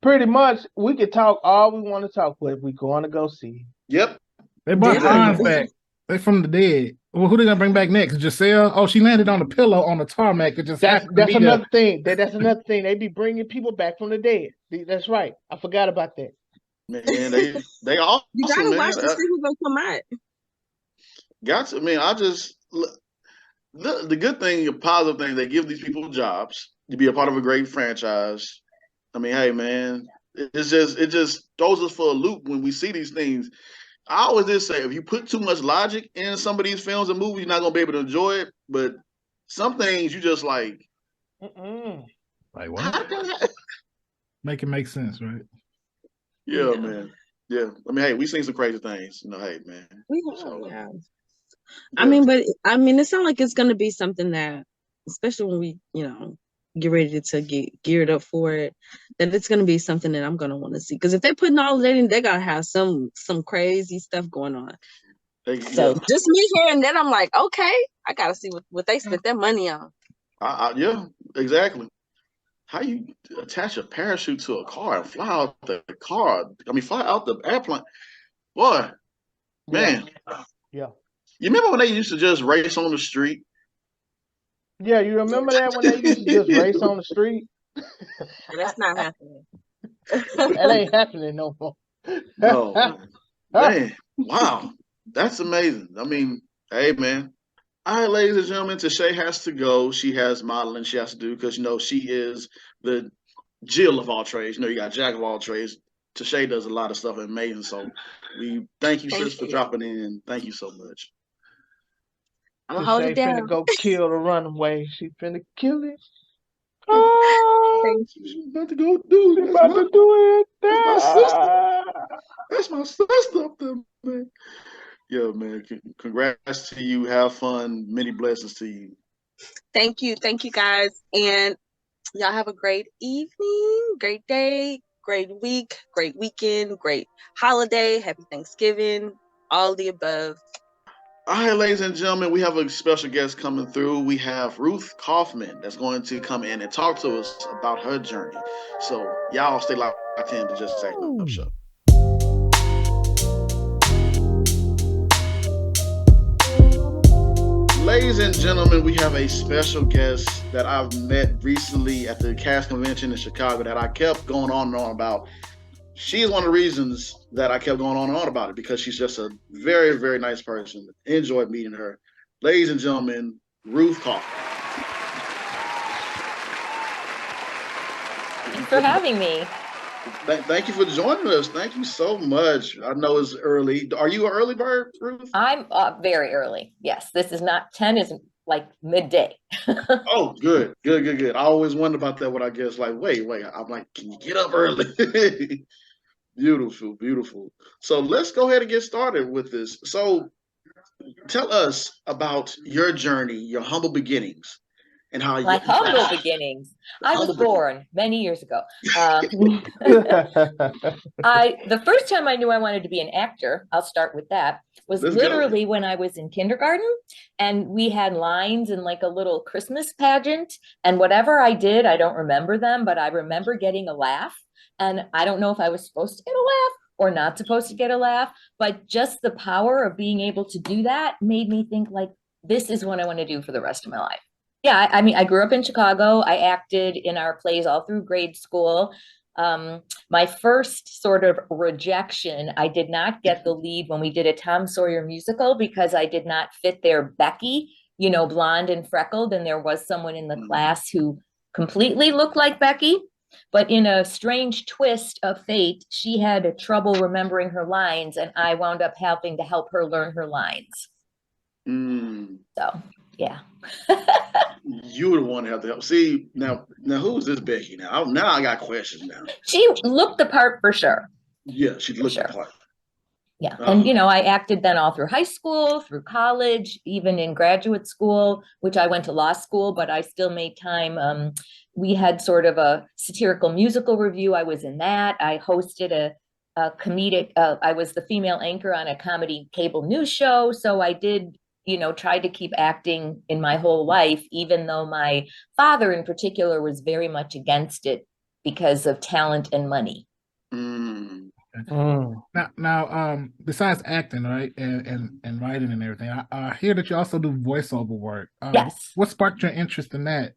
pretty much. We could talk all we want to talk with. We're going to go see. Yep. They brought Hans back. They're from the dead. Well, who they gonna bring back next? Giselle? Oh, she landed on the pillow on the tarmac. That's another thing. That's another thing. They be bringing people back from the dead. That's right. I forgot about that. Man, they all. You gotta watch to see who's gonna come out. Got to. I mean, I just. The good thing, the positive thing, they give these people jobs to be a part of a great franchise. I mean, hey, man, it just throws us for a loop when we see these things. I always did say, if you put too much logic in some of these films and movies, you're not gonna be able to enjoy it. But some things you just like. Like what? Make it make sense, right? Yeah, man. Yeah. I mean, hey, we seen some crazy things. Hey, man. Yeah. I mean, it sounds like it's going to be something that, especially when we, get ready to get geared up for it, that it's going to be something that I'm going to want to see. Because if they're putting all of that in, they got to have some crazy stuff going on. So just me hearing that, I'm like, okay, I got to see what they spent their money on. Yeah, exactly. How you attach a parachute to a car and fly out the car? I mean, fly out the airplane. Boy, man. Yeah. You remember when they used to just race on the street? Yeah, you remember that when they used to just race on the street? That's not happening. That ain't happening no more. No, man. Wow. That's amazing. I mean, hey, man. All right, ladies and gentlemen, Tashay has to go. She has modeling she has to do because, she is the Jill of all trades. You got Jack of all trades. Tashay does a lot of stuff amazing. So we thank you, sis, for dropping in. Thank you so much. I'm gonna hold it down. Finna go kill the runaway. She finna kill it. Thank She's you. about to go do it. About to do it. That's my sister. That's my sister up there, man. Yo, man, congrats to you. Have fun. Many blessings to you. Thank you, guys, and y'all have a great evening, great day, great week, great weekend, great holiday, happy Thanksgiving, all the above. All right, ladies and gentlemen, we have a special guest coming through. We have Ruth Kaufman that's going to come in and talk to us about her journey. So y'all stay locked in to Just Acting Up Show. Ladies and gentlemen, we have a special guest that I've met recently at the cast convention in Chicago that I kept going on and on about. She is one of the reasons that I kept going on and on about it because she's just a very, very nice person. Enjoyed meeting her. Ladies and gentlemen, Ruth Kaufman. Thanks for having me. Thank you for joining us. Thank you so much. I know it's early. Are you an early bird, Ruth? I'm very early. Yes, this is not 10 is like midday. Oh, good. I always wonder about that when I guess like, wait. I'm like, can you get up early? Beautiful. So let's go ahead and get started with this. So tell us about your journey, your humble beginnings, and how My humble beginnings. I was born many years ago. The first time I knew I wanted to be an actor, I'll start with that, was literally when I was in kindergarten, and we had lines in like a little Christmas pageant, and whatever I did, I don't remember them, but I remember getting a laugh, and I don't know if I was supposed to get a laugh or not supposed to get a laugh, but just the power of being able to do that made me think like, this is what I want to do for the rest of my life. Yeah, I mean, I grew up in Chicago. I acted in our plays all through grade school. My first sort of rejection, I did not get the lead when we did a Tom Sawyer musical because I did not fit their Becky, blonde and freckled. And there was someone in the class who completely looked like Becky. But in a strange twist of fate, she had trouble remembering her lines, and I wound up having to help her learn her lines. So, yeah. You would want to have to help. See, now who's this Becky now? Now I got questions now. She looked the part for sure. Yeah, she looked the part. Yeah. And, I acted then all through high school, through college, even in graduate school, which I went to law school, but I still made time. We had sort of a satirical musical review. I was in that. I hosted a comedic, I was the female anchor on a comedy cable news show. So I did, try to keep acting in my whole life, even though my father in particular was very much against it because of talent and money. Now, besides acting, right, and writing and everything, I hear that you also do voiceover work. Yes. What sparked your interest in that?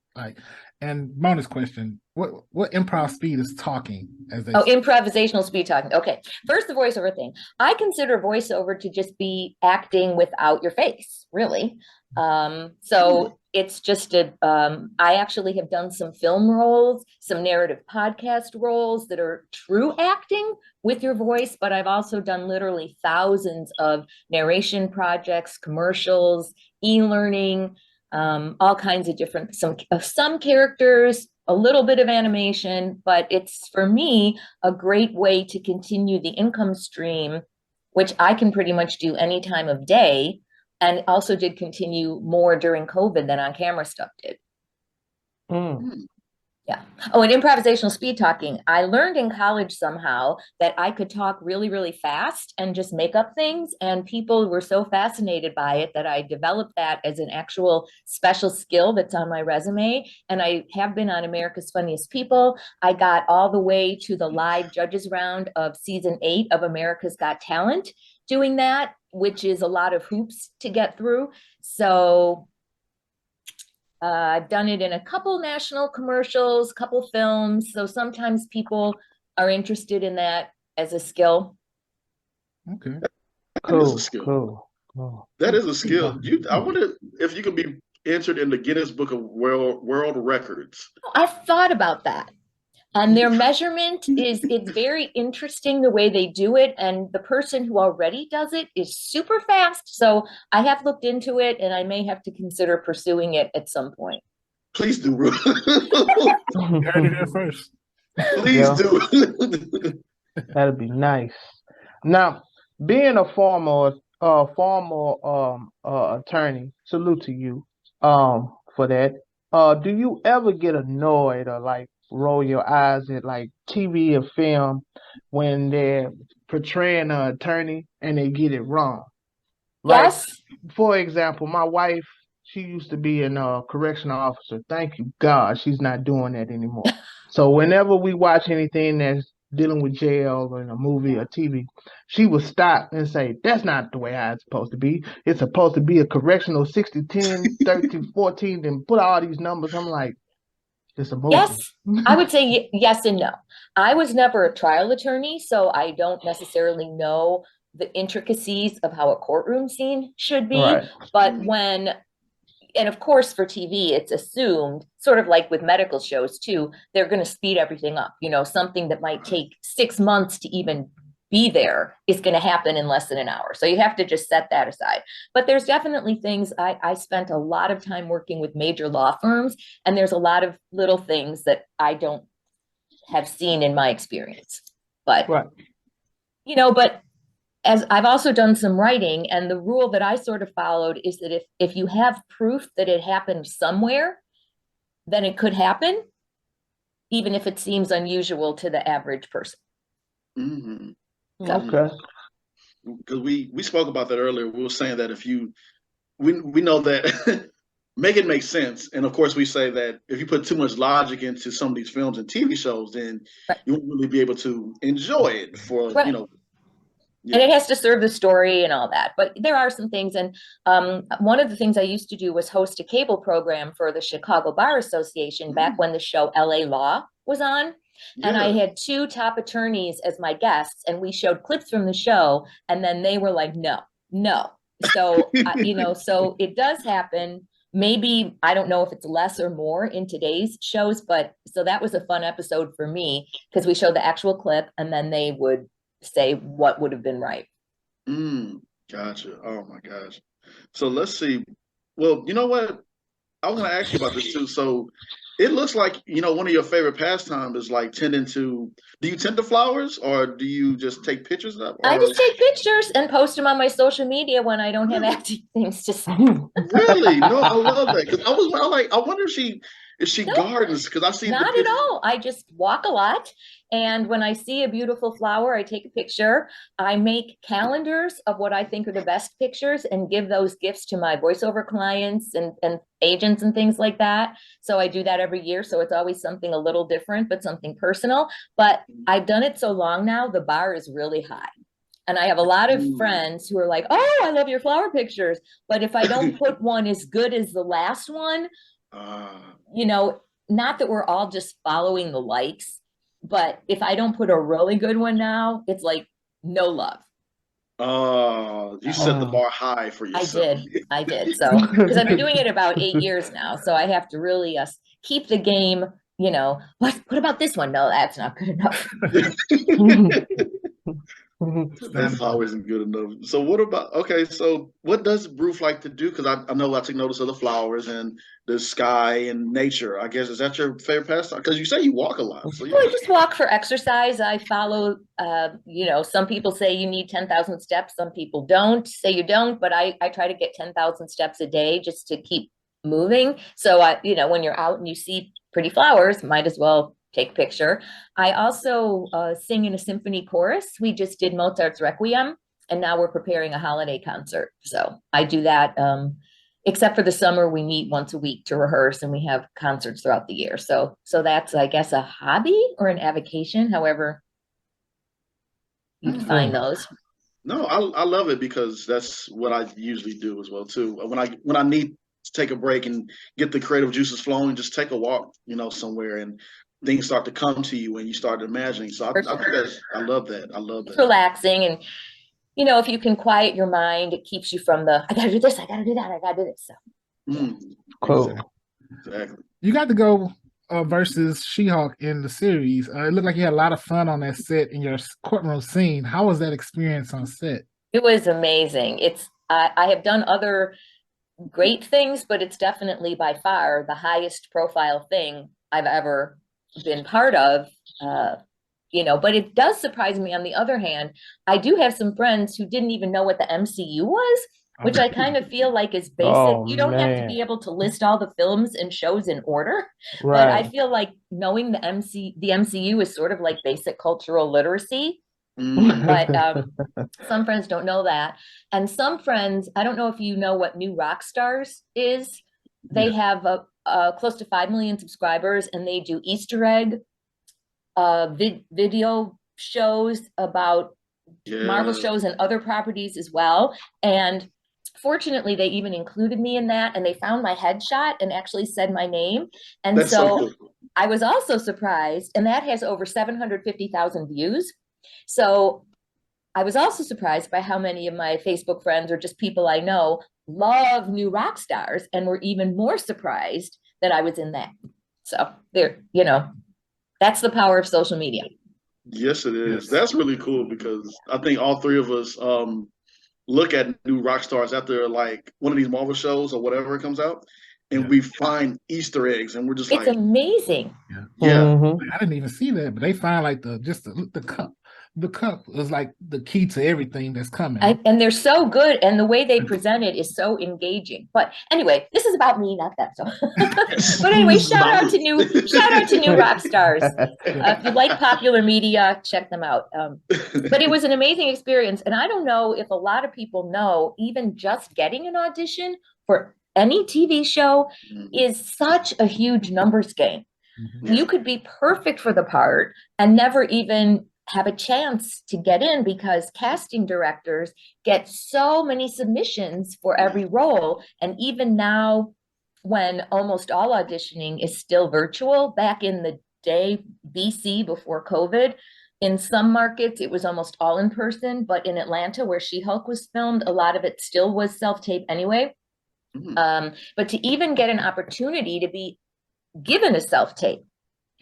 And bonus question: what improv speed is talking? Improvisational speed talking. Okay, first the voiceover thing. I consider voiceover to just be acting without your face, really. So it's just I actually have done some film roles, some narrative podcast roles that are true acting with your voice, but I've also done literally thousands of narration projects, commercials, e-learning, all kinds of different, some characters, a little bit of animation, but it's for me a great way to continue the income stream, which I can pretty much do any time of day. And also did continue more during COVID than on camera stuff did. Yeah. Oh, and improvisational speed talking. I learned in college somehow that I could talk really, really fast and just make up things. And people were so fascinated by it that I developed that as an actual special skill that's on my resume. And I have been on America's Funniest People. I got all the way to the live judges round of season 8 of America's Got Talent doing that, which is a lot of hoops to get through. So I've done it in a couple national commercials, couple films. So sometimes people are interested in that as a skill. Okay. That is a skill. Cool. That is a skill. I wonder if you could be entered in the Guinness Book of World Records. I've thought about that. And their measurement it's very interesting the way they do it. And the person who already does it is super fast. So I have looked into it and I may have to consider pursuing it at some point. Please do, Ruth. You heard it here first. Please do. That'd be nice. Now, being a former attorney, salute to you for that. Do you ever get annoyed or like roll your eyes at like TV or film when they're portraying an attorney and they get it wrong? Like, Yes. for example, my wife, she used to be a correctional officer. Thank you, God, she's not doing that anymore. So whenever we watch anything that's dealing with jail or in a movie or TV, she would stop and say, "That's not the way it's supposed to be. It's supposed to be a correctional 60, 10, 13, 14, and put all these numbers." I'm like, it's a movie. Yes, I would say yes and no. I was never a trial attorney, so I don't necessarily know the intricacies of how a courtroom scene should be. Right. But and of course for TV, it's assumed, sort of like with medical shows too, they're going to speed everything up. Something that might take 6 months to even be there is going to happen in less than an hour. So you have to just set that aside. But there's definitely things, I spent a lot of time working with major law firms, and there's a lot of little things that I don't have seen in my experience. But, Right. but as I've also done some writing, and the rule that I sort of followed is that if you have proof that it happened somewhere, then it could happen, even if it seems unusual to the average person. Mm-hmm. Okay. Because we spoke about that earlier. We were saying that we know that make it make sense. And of course we say that if you put too much logic into some of these films and TV shows, then you won't really be able to enjoy it for, And it has to serve the story and all that. But there are some things. And one of the things I used to do was host a cable program for the Chicago Bar Association back when the show LA Law was on. And I had 2 top attorneys as my guests, and we showed clips from the show, and then they were like, no. So, so it does happen. Maybe, I don't know if it's less or more in today's shows, but so that was a fun episode for me because we showed the actual clip and then they would say what would have been right. Gotcha. Oh my gosh. So let's see. Well, you know what? I was going to ask you about this too. So it looks like, one of your favorite pastimes is like do you tend to flowers or do you just take pictures of them? I just take pictures and post them on my social media when I don't have active things to say. Really? No, I love that. Because I wonder if she gardens, because I see not at all. I just walk a lot. And when I see a beautiful flower, I take a picture. I make calendars of what I think are the best pictures and give those gifts to my voiceover clients and agents and things like that. So I do that every year. So it's always something a little different, but something personal. But I've done it so long now, the bar is really high. And I have a lot of friends who are like, "Oh, I love your flower pictures." But if I don't put one as good as the last one, not that we're all just following the likes, but if I don't put a really good one now, it's like no love. You set the bar high for yourself. I did. So, because I've been doing it about 8 years now. So I have to really keep the game, what about this one? No, that's not good enough. That's always good enough. So what does Ruth like to do? Because I know I take notice of the flowers and the sky and nature. I guess, is that your favorite pastime? Because you say you walk a lot. So I just walk for exercise. I follow, some people say you need 10,000 steps. Some people don't say you don't, but I try to get 10,000 steps a day just to keep moving. So when you're out and you see pretty flowers, might as well take a picture. I also sing in a symphony chorus. We just did Mozart's Requiem, and now we're preparing a holiday concert. So I do that. Except for the summer, we meet once a week to rehearse, and we have concerts throughout the year. So that's, I guess, a hobby or an avocation, however you define those. No, I love it because that's what I usually do as well too. When I need to take a break and get the creative juices flowing, just take a walk, somewhere. And things start to come to you and you start imagining. So I think I love that. I love that. It's relaxing, and you know, if you can quiet your mind, it keeps you from the I gotta do this, I gotta do that, I gotta do this. So Cool. Exactly. You got to go versus She-Hulk in the series. It looked like you had a lot of fun on that set in your courtroom scene. How was that experience on set? it was amazing. It's I have done other great things, but it's definitely by far the highest profile thing I've ever been part of. You know, but it does surprise me. On the other hand, I do have some friends who didn't even know what the MCU was, which I kind of feel like is basic. Oh, You don't have to man. be able to list all the films and shows in order, Right. but I feel like knowing the MCU is sort of like basic cultural literacy. But some friends don't know that. And some friends, I don't know if you know what New Rockstars is. They have close to 5 million subscribers, and they do Easter egg video shows about Marvel shows and other properties as well. And fortunately, they even included me in that, and they found my headshot and actually said my name. And That's so cool. I was also surprised, and that has over 750,000 views. So I was also surprised by how many of my Facebook friends or just people I know love New Rockstars, and were even more surprised that I was in that. So there, you know, that's the power of social media. Yes, it is. That's really cool because I think all three of us look at New Rockstars after like one of these Marvel shows or whatever it comes out, and we find Easter eggs, and we're just it's amazing. Yeah. I didn't even see that, but they find like the cup. The cup is like the key to everything that's coming. And they're so good, and the way they present it is so engaging. But anyway, this is about me, not that. So, but anyway, shout out to New Rockstars. If you like popular media, check them out. But it was an amazing experience, and I don't know if a lot of people know, even just getting an audition for any TV show is such a huge numbers game. You could be perfect for the part and never even have a chance to get in, because casting directors get so many submissions for every role. And even now, when almost all auditioning is still virtual, back in the day, BC, before COVID, in some markets, it was almost all in person. But in Atlanta, where She-Hulk was filmed, a lot of it still was self-tape anyway. But to even get an opportunity to be given a self-tape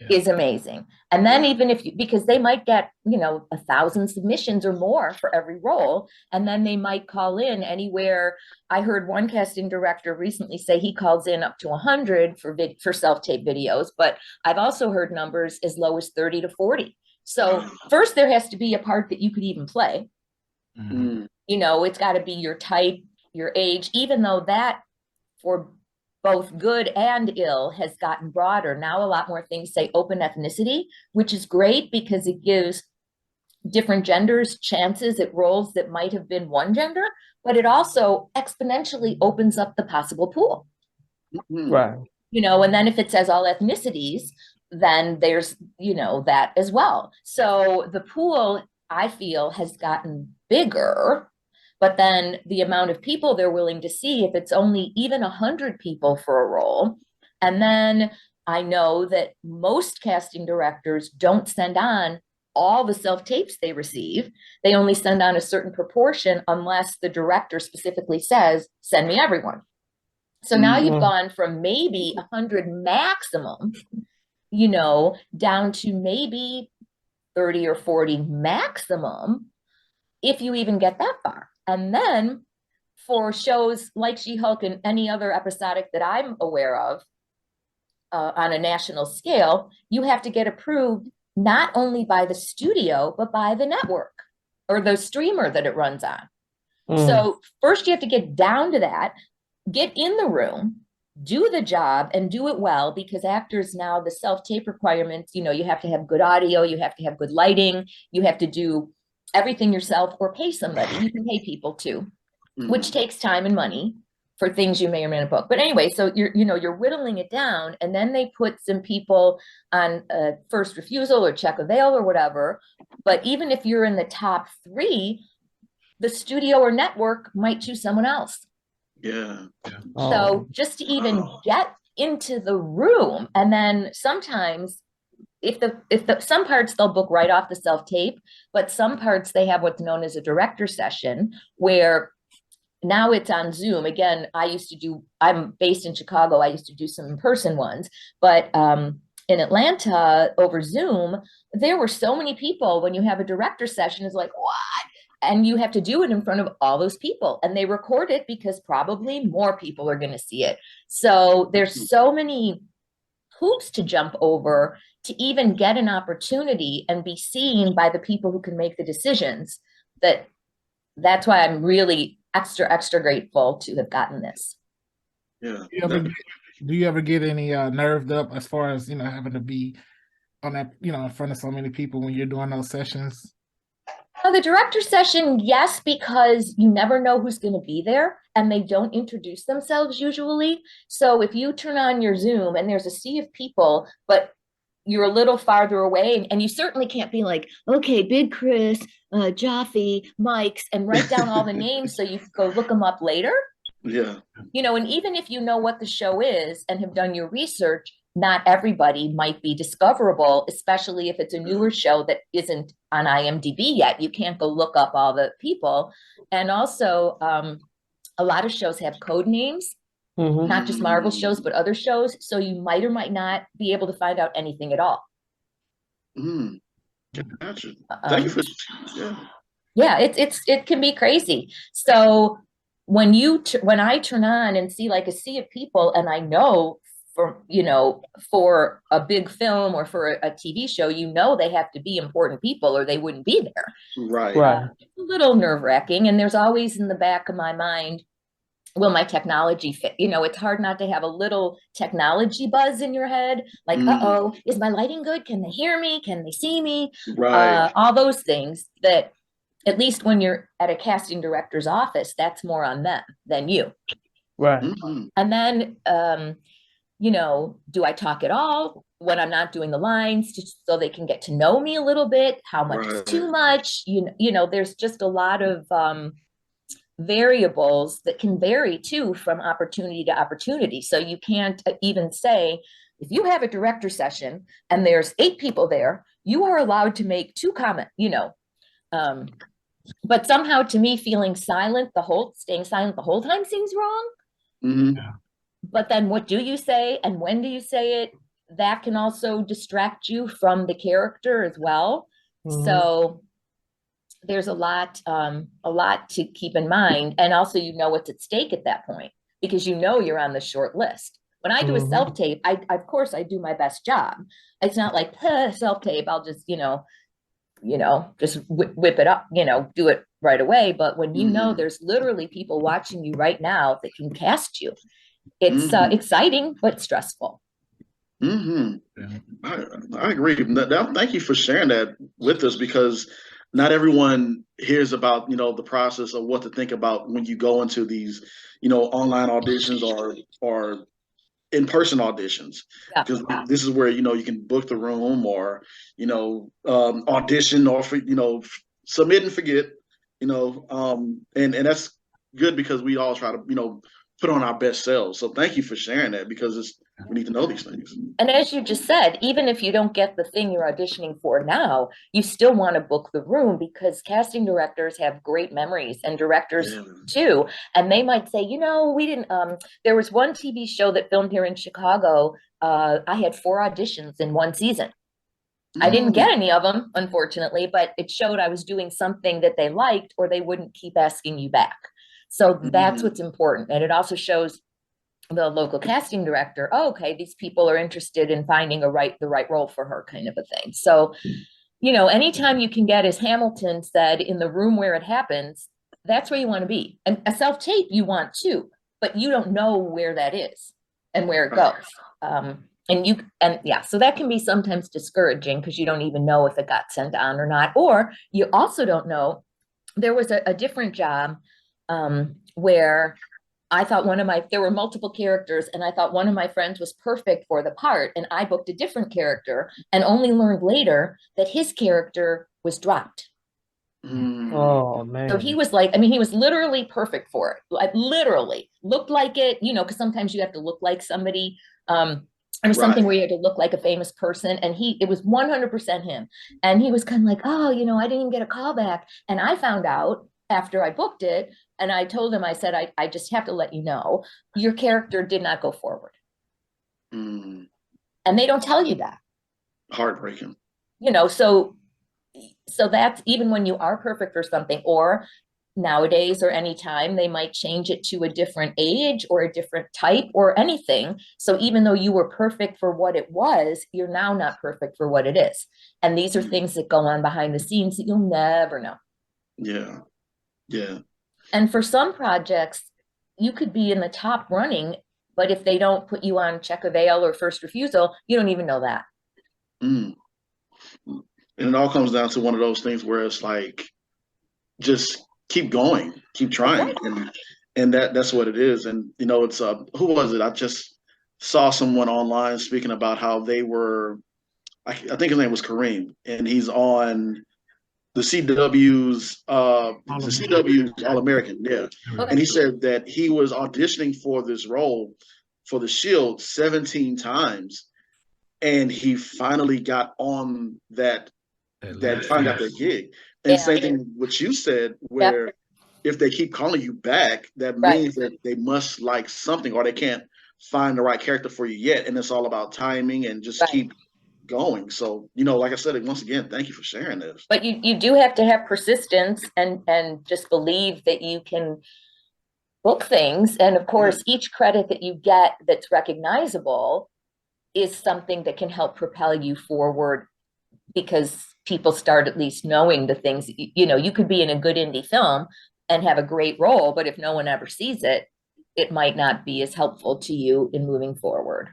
is amazing. And then even if because they might get, 1,000 submissions or more for every role, and then they might call in anywhere. I heard one casting director recently say he calls in up to 100 for self-tape videos, but I've also heard numbers as low as 30 to 40. So first there has to be a part that you could even play. It's got to be your type, your age, even though that for both good and ill has gotten broader. Now a lot more things say open ethnicity, which is great because it gives different genders chances at roles that might have been one gender, but it also exponentially opens up the possible pool. Right. And then if it says all ethnicities, then there's, that as well. So the pool, I feel, has gotten bigger. But then the amount of people they're willing to see, if it's only even 100 people for a role. And then I know that most casting directors don't send on all the self-tapes they receive. They only send on a certain proportion unless the director specifically says, send me everyone. So now you've gone from maybe 100 maximum, down to maybe 30 or 40 maximum, if you even get that far. And then for shows like She-Hulk and any other episodic that I'm aware of on a national scale, you have to get approved not only by the studio, but by the network or the streamer that it runs on. So first you have to get down to that, get in the room, do the job and do it well, because actors now, the self-tape requirements, you have to have good audio, you have to have good lighting, you have to do everything yourself or pay somebody. You can pay people too, which takes time and money for things you may or may not book. But anyway, so you're whittling it down, and then they put some people on first refusal or check avail or whatever. But even if you're in the top 3, the studio or network might choose someone else. Yeah. So just to even get into the room, and then sometimes some parts they'll book right off the self-tape, but some parts they have what's known as a director session, where now it's on Zoom. Again, I'm based in Chicago. I used to do some in-person ones, but in Atlanta over Zoom, there were so many people. When you have a director session, it's like, what? And you have to do it in front of all those people, and they record it because probably more people are going to see it. So there's so many hoops to jump over to even get an opportunity and be seen by the people who can make the decisions. That's why I'm really extra grateful to have gotten this. Yeah. Do you ever get any nerved up as far as, having to be on that, in front of so many people when you're doing those sessions? The director session, yes, because you never know who's going to be there, and they don't introduce themselves usually. So if you turn on your Zoom and there's a sea of people, but you're a little farther away, and you certainly can't be like, okay, Big Chris, Jaffe, Mike's, and write down all the names so you can go look them up later. Yeah. And even if you know what the show is and have done your research, not everybody might be discoverable, especially if it's a newer show that isn't on IMDb yet. You can't go look up all the people. And also, a lot of shows have code names, not just Marvel shows, but other shows. So you might or might not be able to find out anything at all. Gotcha. Thank you for yeah, it can be crazy. So when I turn on and see like a sea of people, and I know for a big film or for a TV show, they have to be important people or they wouldn't be there. Right. It's a little nerve-wracking, and there's always in the back of my mind, will my technology fit? It's hard not to have a little technology buzz in your head, like, uh-oh, is my lighting good? Can they hear me? Can they see me? Right. All those things that, at least when you're at a casting director's office, that's more on them than you. Right. And then, do I talk at all when I'm not doing the lines, so they can get to know me a little bit? How much is too much? There's just a lot of variables that can vary too from opportunity to opportunity. So you can't even say, if you have a director session and there's 8 people there, you are allowed to make 2 comments, but somehow to me, staying silent the whole time seems wrong. But then what do you say and when do you say it? That can also distract you from the character as well. So there's a lot to keep in mind. And also, what's at stake at that point, because you're on the short list. When I do a self-tape, of course I do my best job. It's not like self-tape, I'll just, just whip it up, do it right away. But when there's literally people watching you right now that can cast you, it's exciting but stressful. I agree. Thank you for sharing that with us, because not everyone hears about the process of what to think about when you go into these online auditions or in-person auditions, because this is where you can book the room or audition or submit and forget, and that's good, because we all try to put on our best selves. So thank you for sharing that, because we need to know these things. And as you just said, even if you don't get the thing you're auditioning for now, you still want to book the room, because casting directors have great memories, and directors too. And they might say, we didn't, there was one TV show that filmed here in Chicago. I had 4 auditions in one season. I didn't get any of them, unfortunately, but it showed I was doing something that they liked, or they wouldn't keep asking you back. So that's what's important. And it also shows the local casting director, okay, these people are interested in finding the right role for her, kind of a thing. So, anytime you can get, as Hamilton said, in the room where it happens, that's where you want to be. And a self-tape you want too, but you don't know where that is and where it goes. So that can be sometimes discouraging, because you don't even know if it got sent on or not. Or you also don't know. There was a different job where I thought there were multiple characters, and I thought one of my friends was perfect for the part, and I booked a different character and only learned later that his character was dropped. Oh man. So he was he was literally perfect for it. Like, literally looked like it, because sometimes you have to look like somebody. It was Right. something where you had to look like a famous person, and it was 100% him. And he was kind of like, oh, you know, I didn't even get a call back. And I found out after I booked it, and I told him, I said, I just have to let you know, your character did not go forward. Mm. And they don't tell you that. Heartbreaking. You know, so that's even when you are perfect for something, or nowadays or anytime, they might change it to a different age or a different type or anything. So even though you were perfect for what it was, you're now not perfect for what it is. And these are things that go on behind the scenes that you'll never know. Yeah. Yeah. And for some projects, you could be in the top running, but if they don't put you on check of bail or first refusal, you don't even know that. Mm. And it all comes down to one of those things where it's like, just keep going, keep trying. And that's what it is. And, you know, it's, who was it? I just saw someone online speaking about how they were, I think his name was Kareem, and he's on the CW's All-American. Yeah. Okay. And he said that he was auditioning for this role for the Shield 17 times. And he finally got on that finally got that gig. And same thing what you said, where if they keep calling you back, that means that they must like something, or they can't find the right character for you yet. And it's all about timing and just keep going. So, you know, like I said, once again, thank you for sharing this. But you do have to have persistence and just believe that you can book things. And of course, each credit that you get that's recognizable is something that can help propel you forward, because people start at least knowing the things. You know, you could be in a good indie film and have a great role, but if no one ever sees it, it might not be as helpful to you in moving forward.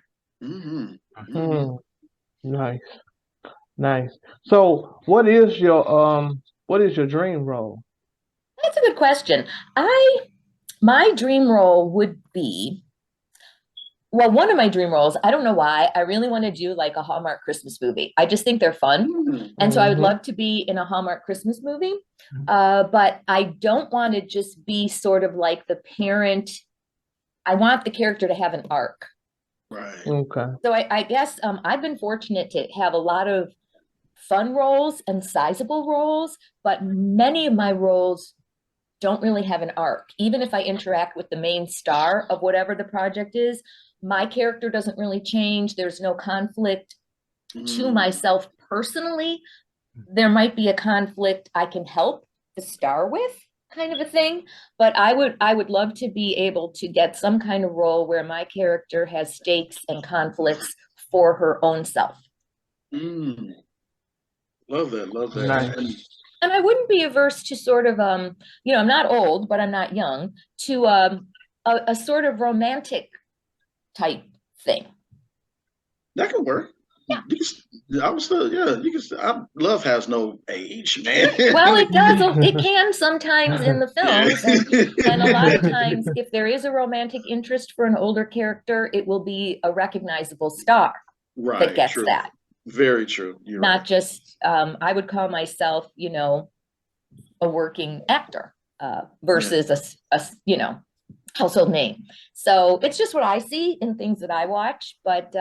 Nice. So what is your dream role? That's a good question. My dream role would be, well, one of my dream roles, I don't know why, I really want to do like a Hallmark Christmas movie. I just think they're fun. And so I would love to be in a Hallmark Christmas movie. But I don't want to just be sort of like the parent. I want the character to have an arc. Right. Okay. So I guess I've been fortunate to have a lot of fun roles and sizable roles, but many of my roles don't really have an arc. Even if I interact with the main star of whatever the project is, my character doesn't really change. There's no conflict to myself personally. There might be a conflict I can help the star with, kind of a thing. But I would love to be able to get some kind of role where my character has stakes and conflicts for her own self. Love that. Nice. And I wouldn't be averse to sort of, you know, I'm not old, but I'm not young, to a sort of romantic type thing. That can work. Yeah. Love has no age, man. Well, it does. It can sometimes in the films. And a lot of times, if there is a romantic interest for an older character, it will be a recognizable star that gets that. Very true. You're not right. just, I would call myself, you know, a working actor versus a, you know, household name. So it's just what I see in things that I watch, but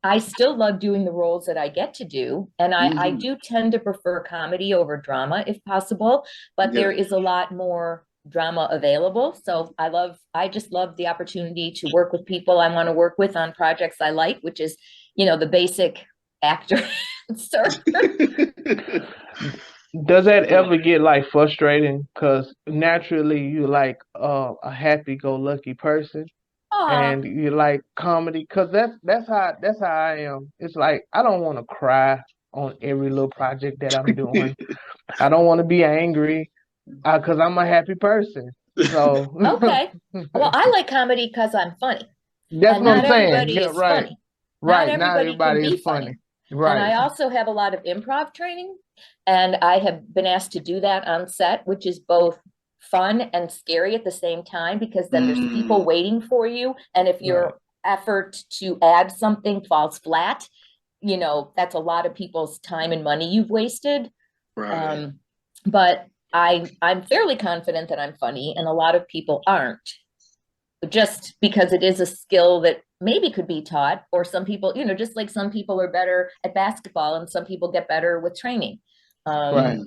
I still love doing the roles that I get to do. And I do tend to prefer comedy over drama if possible, but there is a lot more drama available. So I just love the opportunity to work with people I want to work with on projects I like, which is, you know, the basic actor. Does that ever get like frustrating? Because naturally you like a happy-go-lucky person, and you like comedy. Because that's how I am. It's like I don't want to cry on every little project that I'm doing. I don't want to be angry because I'm a happy person. So okay, well, I like comedy because I'm funny. That's and what not I'm saying. everybody Yeah, is right. funny. Right. Not everybody can be funny. Right. And I also have a lot of improv training, and I have been asked to do that on set, which is both fun and scary at the same time, because then there's people waiting for you. And if your effort to add something falls flat, you know, that's a lot of people's time and money you've wasted. Right. But I'm fairly confident that I'm funny, and a lot of people aren't. Just because it is a skill that maybe could be taught, or some people, you know, just like some people are better at basketball and some people get better with training. Right.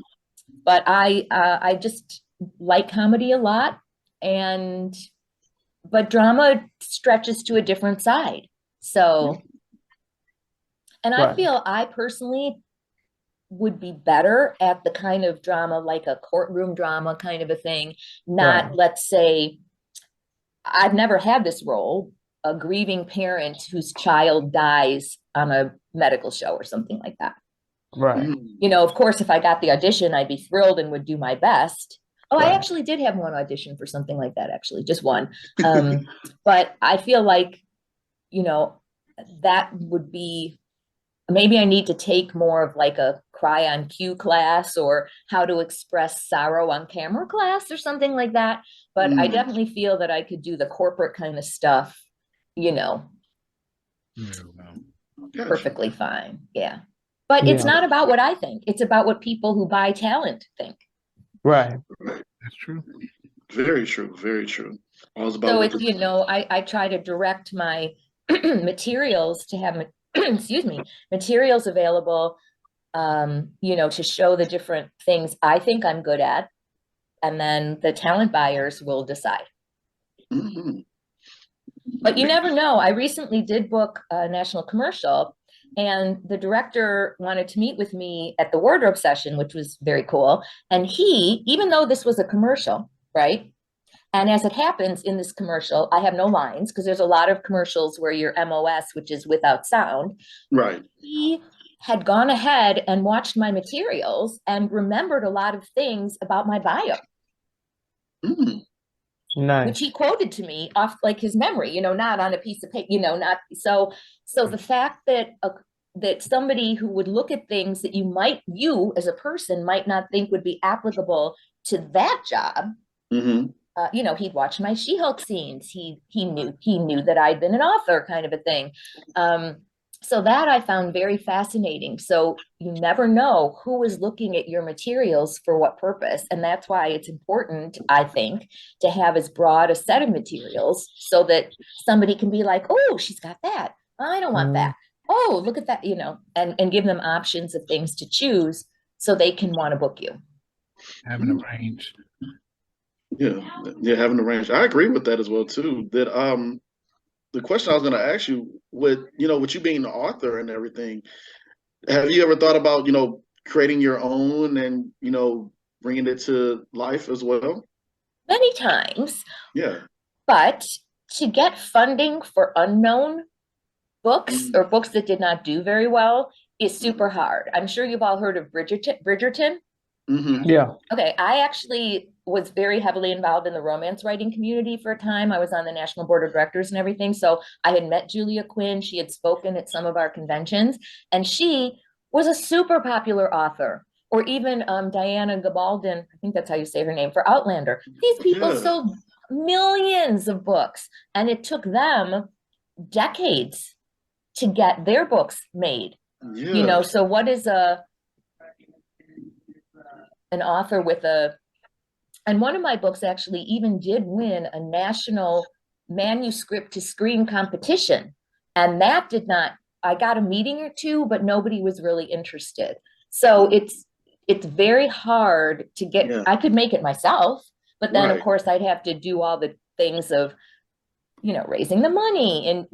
But I just like comedy a lot, but drama stretches to a different side. So, and I Right. feel I personally would be better at the kind of drama, like a courtroom drama kind of a thing, not, Right. let's say, I've never had this role, a grieving parent whose child dies on a medical show or something like that. Right. You know, of course, if I got the audition, I'd be thrilled and would do my best. Oh, Right. I actually did have one audition for something like that, actually, just one. But I feel like, you know, that would be, maybe I need to take more of like a cry on cue class or how to express sorrow on camera class or something like that. But I definitely feel that I could do the corporate kind of stuff, you know, perfectly fine. Yeah. But it's Yeah. not about what I think. It's about what people who buy talent think. Right. That's true. Very true. Very true. All about So what it's, you know, I try to direct my materials to have, excuse me, materials available, you know, to show the different things I think I'm good at. And then the talent buyers will decide. But you never know. I recently did book a national commercial, and the director wanted to meet with me at the wardrobe session, which was very cool. And he, even though this was a commercial, right? And as it happens in this commercial, I have no lines because there's a lot of commercials where your MOS, which is without sound. Right. He had gone ahead and watched my materials and remembered a lot of things about my bio. Nice. Which he quoted to me off like his memory, you know, not on a piece of paper, you know, not so the fact that that somebody who would look at things that you as a person might not think would be applicable to that job. You know, he'd watch my She-Hulk scenes. He knew that I'd been an author, kind of a thing. So that I found very fascinating. So you never know who is looking at your materials for what purpose. And that's why it's important, I think, to have as broad a set of materials so that somebody can be like, oh, she's got that. I don't want that. Oh, look at that, you know, and give them options of things to choose so they can want to book you. Having a range. Yeah, having a range. I agree with that as well too. That the question I was going to ask you, with you being the author and everything, have you ever thought about creating your own and bringing it to life as well? Many times. Yeah. But to get funding for unknown books or books that did not do very well is super hard. I'm sure you've all heard of Bridgerton. Yeah. Okay, I actually was very heavily involved in the romance writing community for a time. I was on the National Board of Directors and everything. So I had met Julia Quinn. She had spoken at some of our conventions, and she was a super popular author. Or even Diana Gabaldon, I think that's how you say her name, for Outlander. These people sold millions of books, and it took them decades to get their books made. You know, so what is an author with and one of my books actually even did win a national manuscript to screen competition. And that did not, I got a meeting or two, but nobody was really interested. So it's very hard to get, I could make it myself, but then of course I'd have to do all the things of, raising the money. And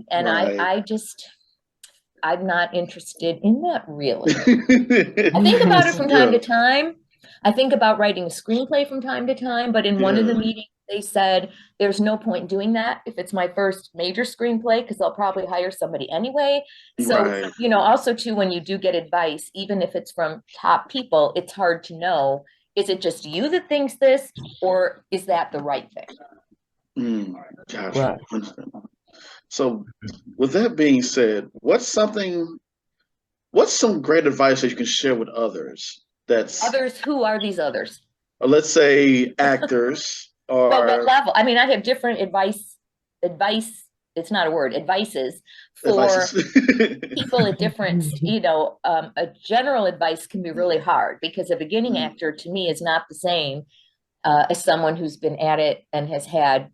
I'm not interested in that really. I think about it from time to time. I think about writing a screenplay from time to time, but in one of the meetings, they said, there's no point doing that if it's my first major screenplay, because I'll probably hire somebody anyway. So, also too, when you do get advice, even if it's from top people, it's hard to know, is it just you that thinks this, or is that the right thing? Gotcha. Right. So with that being said, what's some great advice that you can share with others? Others, who are these others? Let's say actors or well, what level? I mean, I have different advice, it's not a word, advices for people at different, a general advice can be really hard because a beginning actor to me is not the same as someone who's been at it and has had,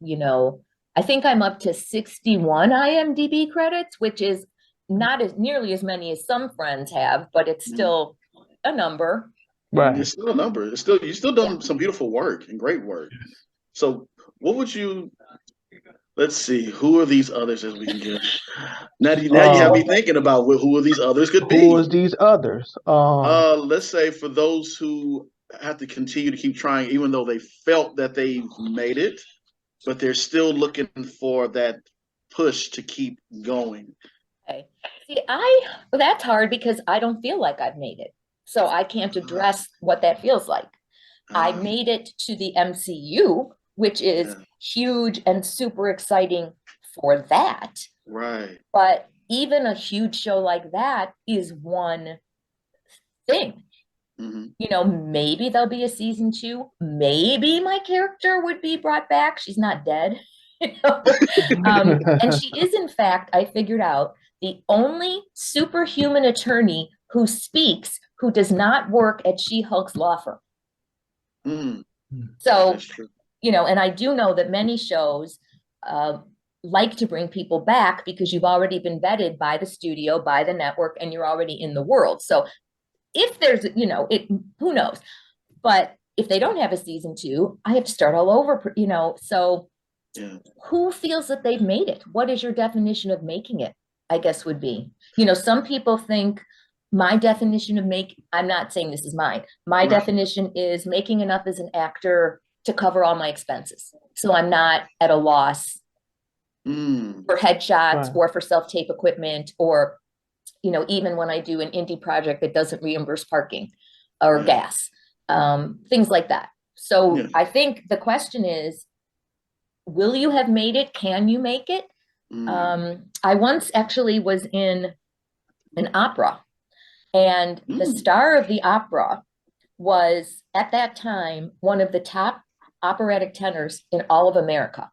I think I'm up to 61 IMDb credits, which is not as nearly as many as some friends have, but it's still a number. Right. It's still a number. It's still, you still done some beautiful work and great work. So what would you, let's see, who are these others as we can get? Now you have me thinking about who are these others could be. Who is these others? Let's say for those who have to continue to keep trying, even though they felt that they've made it, but they're still looking for that push to keep going. Okay. See, that's hard because I don't feel like I've made it. So I can't address what that feels like. I made it to the MCU, which is huge and super exciting for that. Right. But even a huge show like that is one thing. You know, maybe there'll be a season 2. Maybe my character would be brought back. She's not dead. You know? And she is, in fact, I figured out, the only superhuman attorney who speaks who does not work at She-Hulk's law firm. So, you know, and I do know that many shows like to bring people back because you've already been vetted by the studio, by the network, and you're already in the world. So if there's, you know, who knows? But if they don't have a season 2, I have to start all over, you know. So who feels that they've made it? What is your definition of making it? I guess would be, you know, some people think my definition of I'm not saying this is mine. My definition is making enough as an actor to cover all my expenses. So I'm not at a loss for headshots or for self-tape equipment, or, you know, even when I do an indie project that doesn't reimburse parking or gas, things like that. So I think the question is, will you have made it? Can you make it? I once actually was in an opera, and the star of the opera was at that time one of the top operatic tenors in all of America.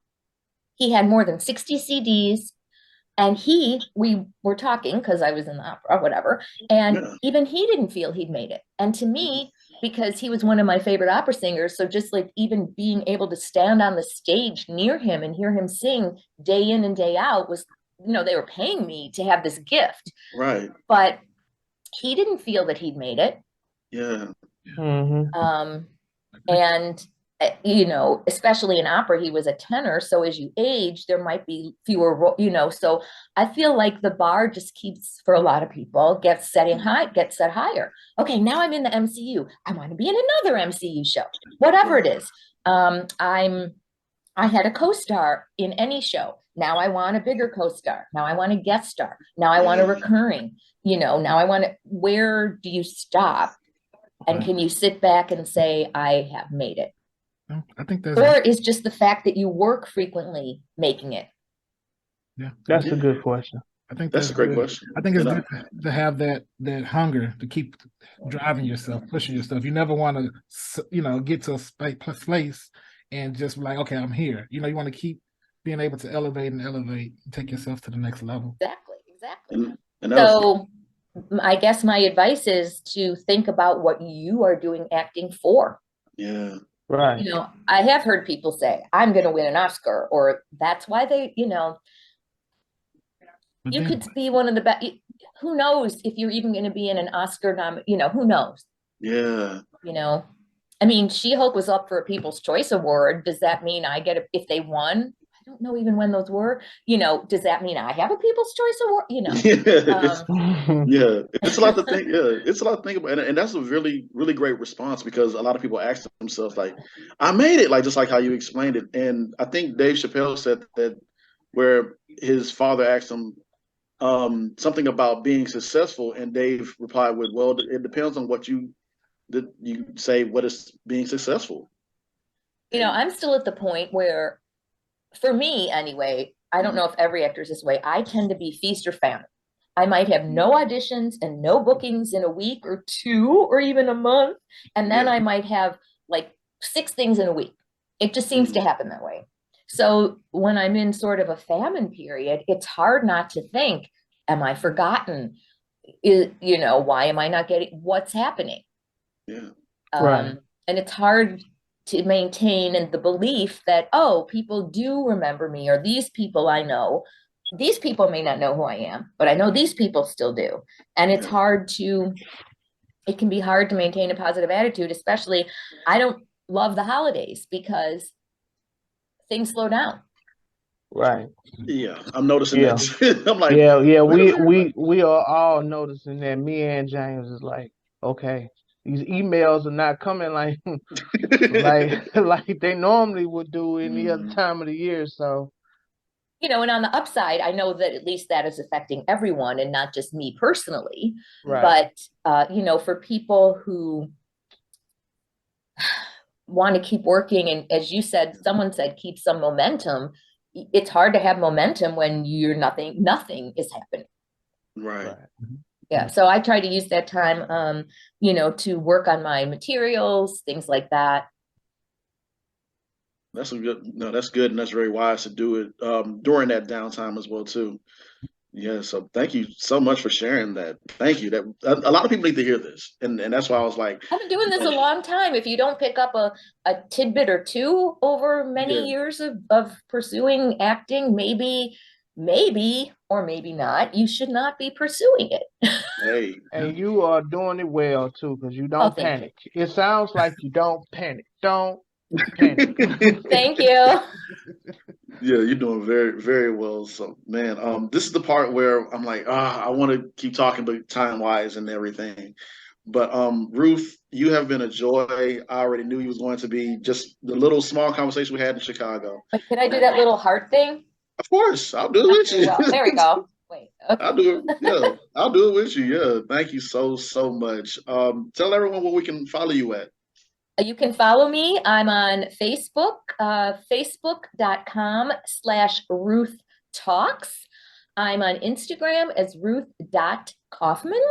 He had more than 60 CDs, and we were talking because I was in the opera, whatever, and even he didn't feel he'd made it. And to me, because he was one of my favorite opera singers, so just like even being able to stand on the stage near him and hear him sing day in and day out was, you know, they were paying me to have this gift. Right. But he didn't feel that he'd made it. Yeah. And you know, especially in opera, he was a tenor. So as you age, there might be fewer, you know, so I feel like the bar just keeps, for a lot of people, gets set higher. Okay, now I'm in the MCU. I want to be in another MCU show, whatever it is. I had a co-star in any show. Now I want a bigger co-star. Now I want a guest star. Now I want a recurring, you know, now I want to, where do you stop? And can you sit back and say, I have made it? I think that's, or is just the fact that you work frequently making it? Yeah, that's a good question. I think that's a great question. I think it's good to have that hunger to keep driving yourself, pushing yourself. You never want to, you know, get to a place and just be like, okay, I'm here. You know, you want to keep being able to elevate and take yourself to the next level. Exactly. So I guess my advice is to think about what you are doing acting for. Yeah. Right. You know, I have heard people say, I'm going to win an Oscar, or that's why they, you know, you could be one of the best. Who knows if you're even going to be in an Oscar you know, who knows? Yeah. You know, I mean, She-Hulk was up for a People's Choice Award. Does that mean I get it if they won? I don't know even when those were. You know, does that mean I have a People's Choice Award? You know, yeah, it's a lot to think. Yeah, it's a lot to think about, and that's a really, really great response, because a lot of people ask themselves, like, "I made it," like just like how you explained it. And I think Dave Chappelle said that, where his father asked him something about being successful, and Dave replied with, "Well, it depends on what you say. What is being successful?" You know, I'm still at the point where, for me anyway, I don't know if every actor is this way. I tend to be feast or famine. I might have no auditions and no bookings in a week or 2 or even a month. And then I might have like 6 things in a week. It just seems to happen that way. So when I'm in sort of a famine period, it's hard not to think, am I forgotten? You know, why am I not getting, what's happening? Yeah. Right. And it's hard to maintain and the belief that, oh, people do remember me, or these people I know. These people may not know who I am, but I know these people still do. And it can be hard to maintain a positive attitude, especially I don't love the holidays because things slow down. Right. Yeah, I'm noticing that. I'm like, yeah. We are all noticing that. Me and James is like, okay, these emails are not coming like like they normally would do any other time of the year. So, and on the upside, I know that at least that is affecting everyone and not just me personally. right. But for people who want to keep working, and as you said, someone said, keep some momentum. It's hard to have momentum when you're nothing is happening. Right. Yeah. So I try to use that time, to work on my materials, things like that. That's good, and that's very wise to do it during that downtime as well too. Yeah, so thank you so much for sharing that. Thank you. That a lot of people need to hear this, and that's why I was like, I've been doing this a long time. If you don't pick up a tidbit or two over many years of pursuing acting, maybe or maybe not, you should not be pursuing it. Hey, and you are doing it well too, because you don't panic. It sounds like you don't panic. Don't panic. Thank you. Yeah, you're doing very, very well. So, man, this is the part where I'm like, I want to keep talking, but time-wise and everything. But Ruth, you have been a joy. I already knew you was going to be. Just the little small conversation we had in Chicago. But can I do that little heart thing? Of course, I'll do it with you. There we go. Wait, okay. I'll do it. Yeah, I'll do it with you. Yeah, thank you so much. Tell everyone where we can follow you at. You can follow me. I'm on Facebook, facebook.com/Ruth Talks. I'm on Instagram as Ruth.Kaufman.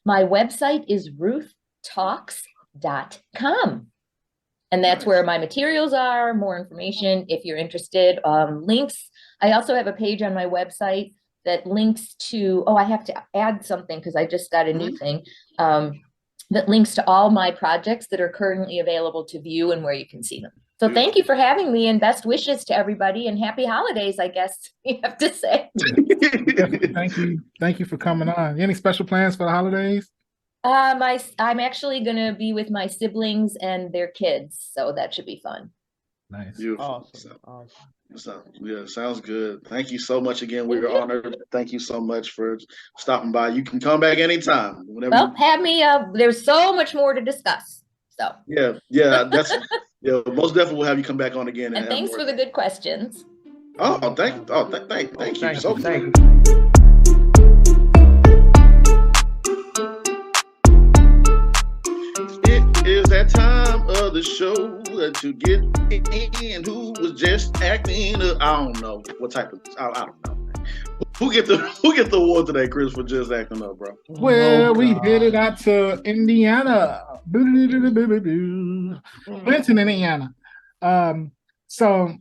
My website is ruthtalks.com. And that's where my materials are, more information if you're interested, links. I also have a page on my website that links to, I have to add something because I just got a new thing. That links to all my projects that are currently available to view and where you can see them. So thank you for having me, and best wishes to everybody, and happy holidays, I guess you have to say. Thank you for coming on. Any special plans for the holidays? I'm actually going to be with my siblings and their kids, so that should be fun. Nice. Beautiful. Awesome. So, yeah, sounds good. Thank you so much again. We're honored. Thank you so much for stopping by. You can come back anytime. Whenever have me. There's so much more to discuss. So that's most definitely we'll have you come back on again. And thanks for the good questions. Thank you. So thank you. It is that time of the show to get in. Who was just acting? I don't know what type of. I don't know. Who get the award today, Chris, for just acting up, bro? Well, we headed out to Indiana, Clinton, Indiana. So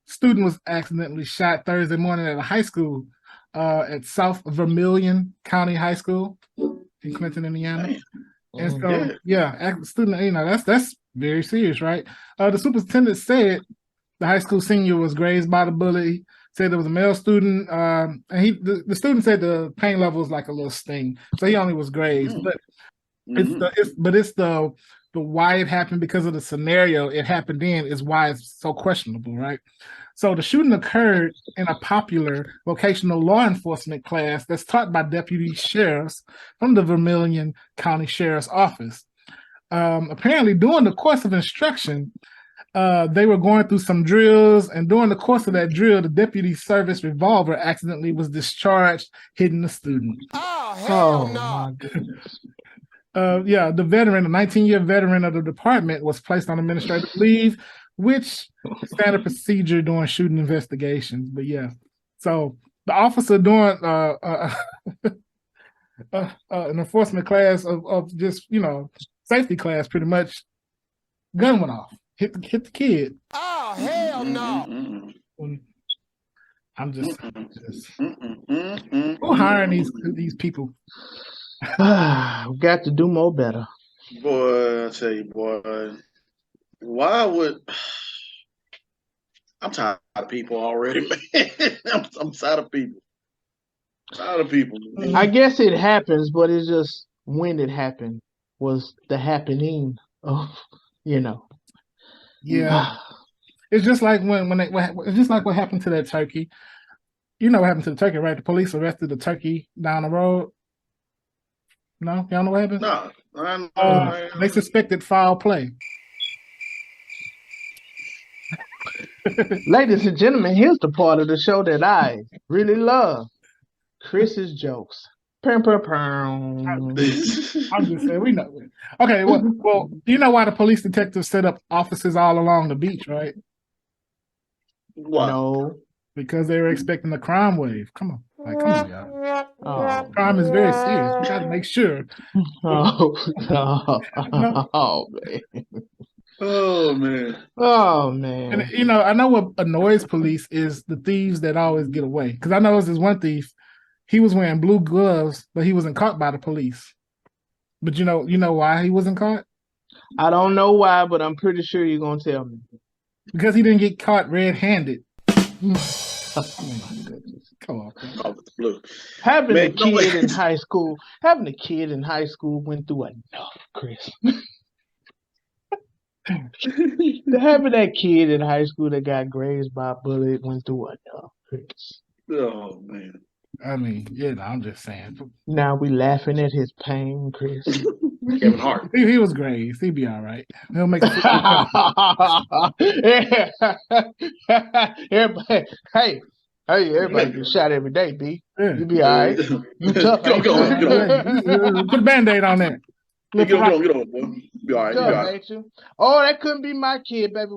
student was accidentally shot Thursday morning at a high school at South Vermilion County High School in Clinton, Indiana. And so, student, that's very serious, right? The superintendent said the high school senior was grazed by the bullet. Said there was a male student, and the student said the pain level was like a little sting, so he only was grazed. But it's the why it happened, because of the scenario it happened in, is why it's so questionable, right? So the shooting occurred in a popular vocational law enforcement class that's taught by deputy sheriffs from the Vermilion County Sheriff's Office. Apparently, during the course of instruction, they were going through some drills, and during the course of that drill, the deputy service revolver accidentally was discharged, hitting the student. Oh, hell no. My goodness. The veteran, a 19-year veteran of the department, was placed on administrative leave, which is standard procedure during shooting investigations. But so the officer doing an enforcement class of just safety class, pretty much, gun went off, hit the kid. Oh, hell no. I'm just who hiring these people? We got to do more better. Boy, I tell you, boy. Why would I'm tired of people already, man. I'm tired of people. Tired of people. Man. I guess it happens, but it's just when it happened was the happening of, Yeah. It's just like it's just like what happened to that turkey. You know what happened to the turkey, right? The police arrested the turkey down the road. No, y'all know what happened? No, I know. They suspected foul play. Ladies and gentlemen, here's the part of the show that I really love. Chris's jokes. Pum, pum, pum. I'm just saying, we know it. Okay, well, you know why the police detectives set up offices all along the beach, right? What? No. Because they were expecting a crime wave. Come on, y'all. Oh. Crime is very serious. We got to make sure. Oh, man. Oh, man. Oh, man. And, I know what annoys police is the thieves that always get away. Because I know there's one thief, he was wearing blue gloves, but he wasn't caught by the police. But you know why he wasn't caught? I don't know why, but I'm pretty sure you're going to tell me. Because he didn't get caught red-handed. Oh, my goodness. Come on. Oh, with the blue. Having a kid in high school went through enough, Chris. Having that kid in high school that got grazed by a bullet went through enough, Chris. Oh, man. I mean, I'm just saying. Now we laughing at his pain, Chris. Kevin Hart. He was grazed. He'd be all right. He'll make it. Everybody gets shot every day, B. Yeah. You be all right. You tough. Get on. Put a Band-Aid on that. Get on, boy. Be all right. Tough, ain't you? Oh, that couldn't be my kid, baby.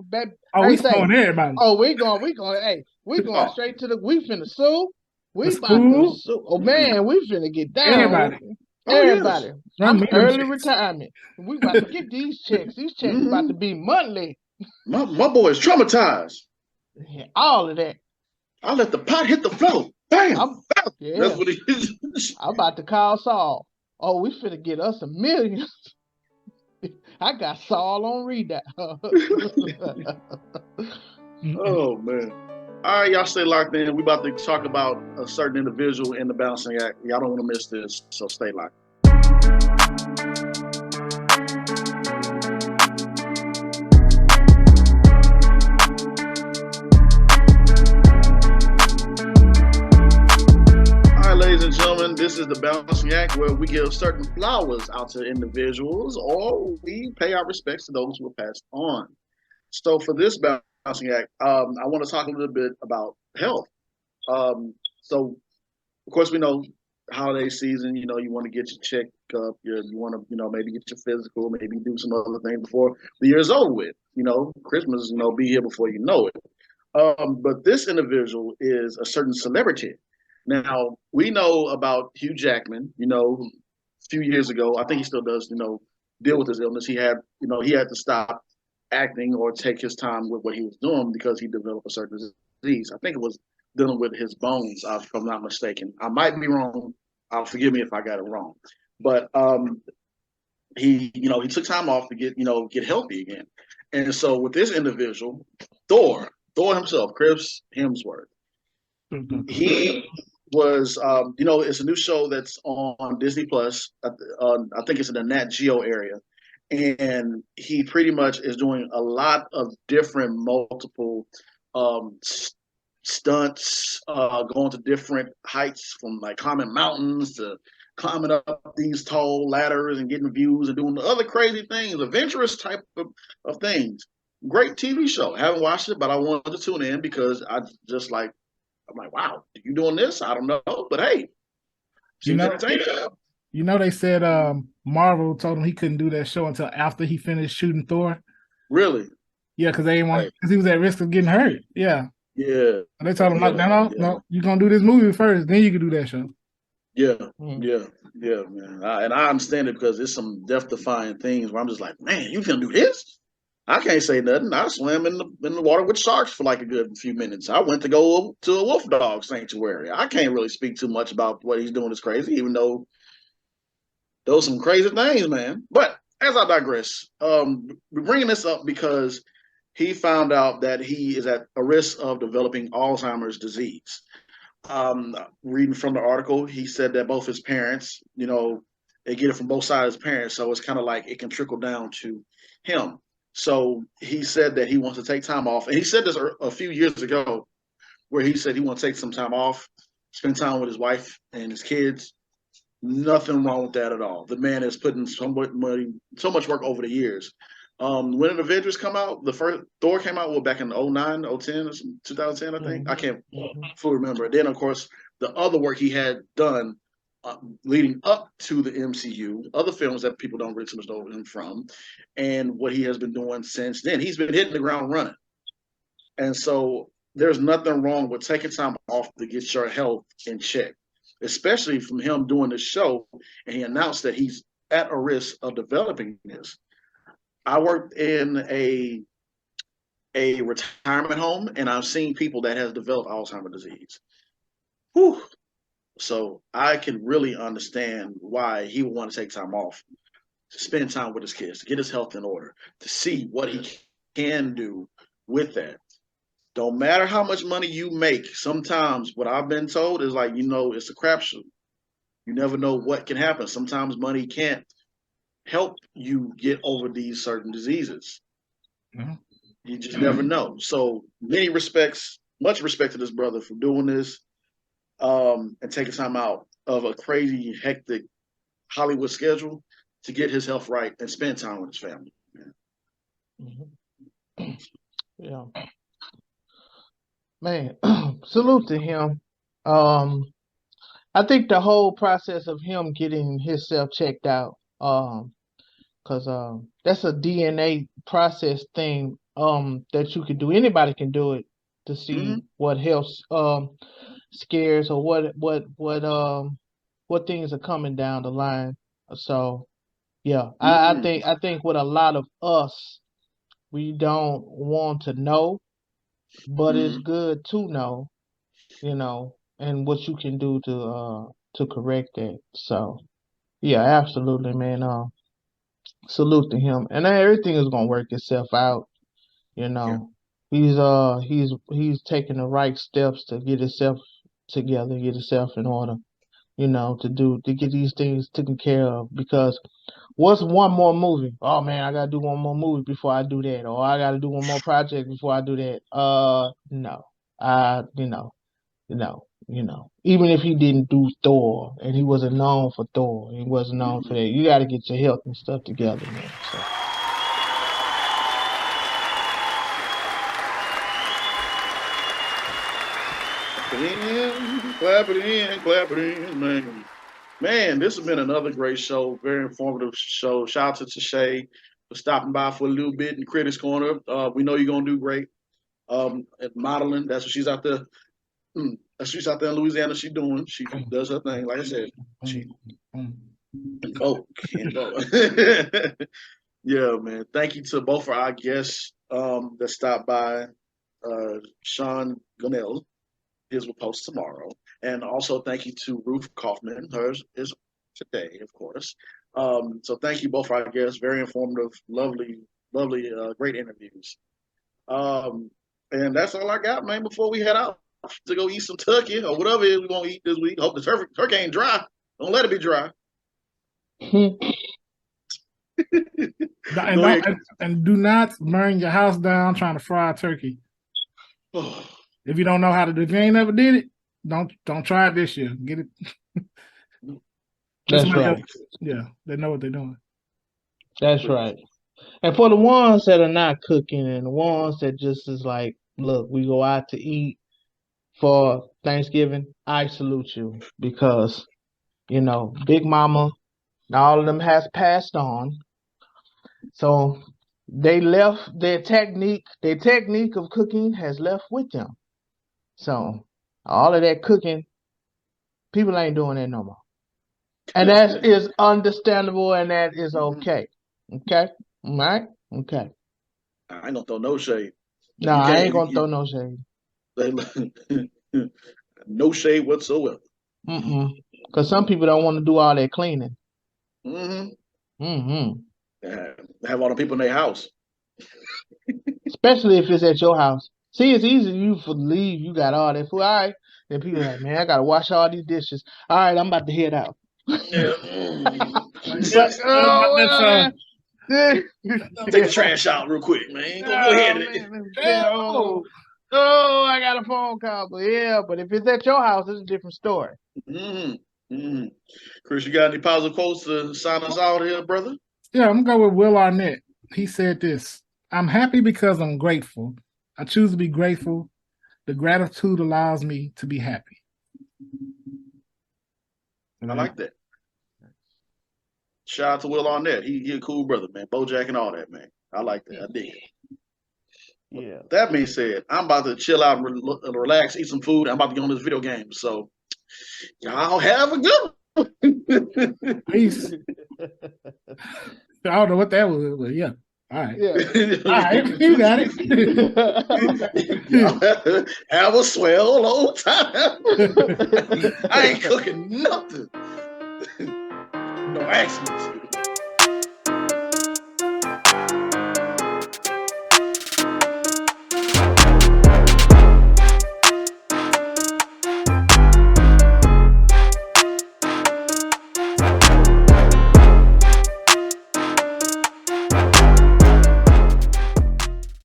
Oh, we going everybody. Oh, we going. Hey, we going straight to we finna sue. We The about to sue. Oh man, we finna get down. Everybody. I'm early retirement. We about to get these checks. These checks about to be monthly. My boy is traumatized. All of that. I let the pot hit the floor. Bam. That's what it is. I'm about to call Saul. Oh, we finna get us $1 million. I got Saul on readout. Oh man. All right, y'all stay locked in. We about to talk about a certain individual in the balancing act. Y'all don't want to miss this, so stay locked. All right, ladies and gentlemen, this is the balancing act where we give certain flowers out to individuals or we pay our respects to those who have passed on. So for this balancing act, I want to talk a little bit about health. So, of course, we know holiday season. You want to get your checkup. You want to, maybe get your physical. Maybe do some other things before the year's over with. Christmas, be here before you know it. But this individual is a certain celebrity. Now we know about Hugh Jackman. A few years ago, I think he still does. Deal with his illness. He had to stop acting or take his time with what he was doing because he developed a certain disease. I think it was dealing with his bones, if I'm not mistaken. I might be wrong. Forgive me if I got it wrong. But he took time off to get healthy again. And so with this individual, Thor himself, Chris Hemsworth, he was, it's a new show that's on Disney Plus. I think it's in the Nat Geo area. And he pretty much is doing a lot of different multiple stunts, going to different heights from like climbing mountains to climbing up these tall ladders and getting views and doing other crazy things, adventurous type of things. Great TV show. I haven't watched it, but I wanted to tune in because I'm like, wow, you doing this? I don't know, but hey, they said Marvel told him he couldn't do that show until after he finished shooting Thor. Really? Yeah, because they didn't want because he was at risk of getting hurt. Yeah. Yeah. And they told him no, you're gonna do this movie first, then you can do that show. Yeah, man. And I understand it because there's some death-defying things where I'm just like, man, you can do this? I can't say nothing. I swam in the water with sharks for like a good few minutes. I went to go to a wolf dog sanctuary. I can't really speak too much about what he's doing is crazy, even though those some crazy things, man. But as I digress, we're bringing this up because he found out that he is at a risk of developing Alzheimer's disease. Reading from the article, he said that both his parents, they get it from both sides of his parents, so it's kind of like it can trickle down to him. So he said that he wants to take time off, and he said this a few years ago, where he said he wants to take some time off, spend time with his wife and his kids. Nothing wrong with that at all. The man has put in so much money, so much work over the years. When did Avengers come out? The first Thor came out back in 09, 010, 2010, I think. I can't fully remember. Then, of course, the other work he had done leading up to the MCU, other films that people don't really too much know him from, and what he has been doing since then. He's been hitting the ground running. And so there's nothing wrong with taking time off to get your health in check, especially from him doing the show. And he announced that he's at a risk of developing this. I worked in a retirement home, and I've seen people that has developed Alzheimer's disease. Whew. So I can really understand why he would want to take time off to spend time with his kids, to get his health in order, to see what he can do with that. Don't matter how much money you make. Sometimes what I've been told is like, it's a crapshoot. You never know what can happen. Sometimes money can't help you get over these certain diseases. Mm-hmm. You just never know. So much respect to this brother for doing this and taking time out of a crazy, hectic Hollywood schedule to get his health right and spend time with his family. Yeah. Man, salute to him. I think the whole process of him getting himself checked out, because that's a DNA process thing, that you can do. Anybody can do it to see what health scares or what things are coming down the line. So yeah, I think with a lot of us, we don't want to know, but it's good to know, and what you can do to correct that. So yeah, absolutely, man. Salute to him, and everything is gonna work itself out. He's taking the right steps to get himself together, get himself in order. To get these things taken care of. Because what's one more movie? Oh man, I gotta do one more movie before I do that, or I gotta do one more project before I do that. No, even if he didn't do Thor and he wasn't known for Thor, he wasn't known for that. You got to get your health and stuff together, man. So. Clap it in, man. Man, this has been another great show, very informative show. Shout out to Shay for stopping by for a little bit in Critics Corner. We know you're gonna do great. At modeling, that's what she's out there. She's out there in Louisiana. She does her thing. Like I said, she go. Yeah, man. Thank you to both of our guests that stopped by. Sean Gunnell, his will post tomorrow, and also thank you to Ruth Kaufman. Hers is today, of course. So thank you both our guests. Very informative, lovely, great interviews. And that's all I got, man. Before we head out to go eat some turkey or whatever it is we're gonna eat this week. Hope the turkey ain't dry. Don't let it be dry. And do not burn your house down trying to fry a turkey. If you don't know how to do it, if you ain't never did it, don't try it this year. Get it. That's right. Yeah, they know what they're doing. That's right. And for the ones that are not cooking and the ones that just is like, look, we go out to eat for Thanksgiving, I salute you because, Big Mama and all of them has passed on. So they left their technique of cooking has left with them. So all of that cooking, people ain't doing that no more. And that is understandable and that is okay. Okay? All right? Okay. I ain't gonna throw no shade. No, I ain't gonna throw no shade. No shade whatsoever. Because some people don't want to do all that cleaning. And Have all the people in their house. Especially if it's at your house. See, it's easy you for leave. You got all that food. All right. Then people are like, man, I gotta wash all these dishes. All right, I'm about to head out. But Take the trash out real quick, man. Go ahead. I got a phone call. But yeah, but if it's at your house, it's a different story. Chris, you got any positive quotes to sign us out here, brother? Yeah, I'm gonna go with Will Arnett. He said this: "I'm happy because I'm grateful. I choose to be grateful. The gratitude allows me to be happy." I like that. Shout out to Will Arnett. He a cool brother, man. BoJack and all that, man. I like that. I dig it. Yeah. That being said, I'm about to chill out and relax, eat some food. I'm about to get on this video game. So y'all have a good one. Peace. I don't know what that was, but yeah. All right. Yeah. All right. You got it. Have a swell old time. I ain't cooking nothing. No accidents.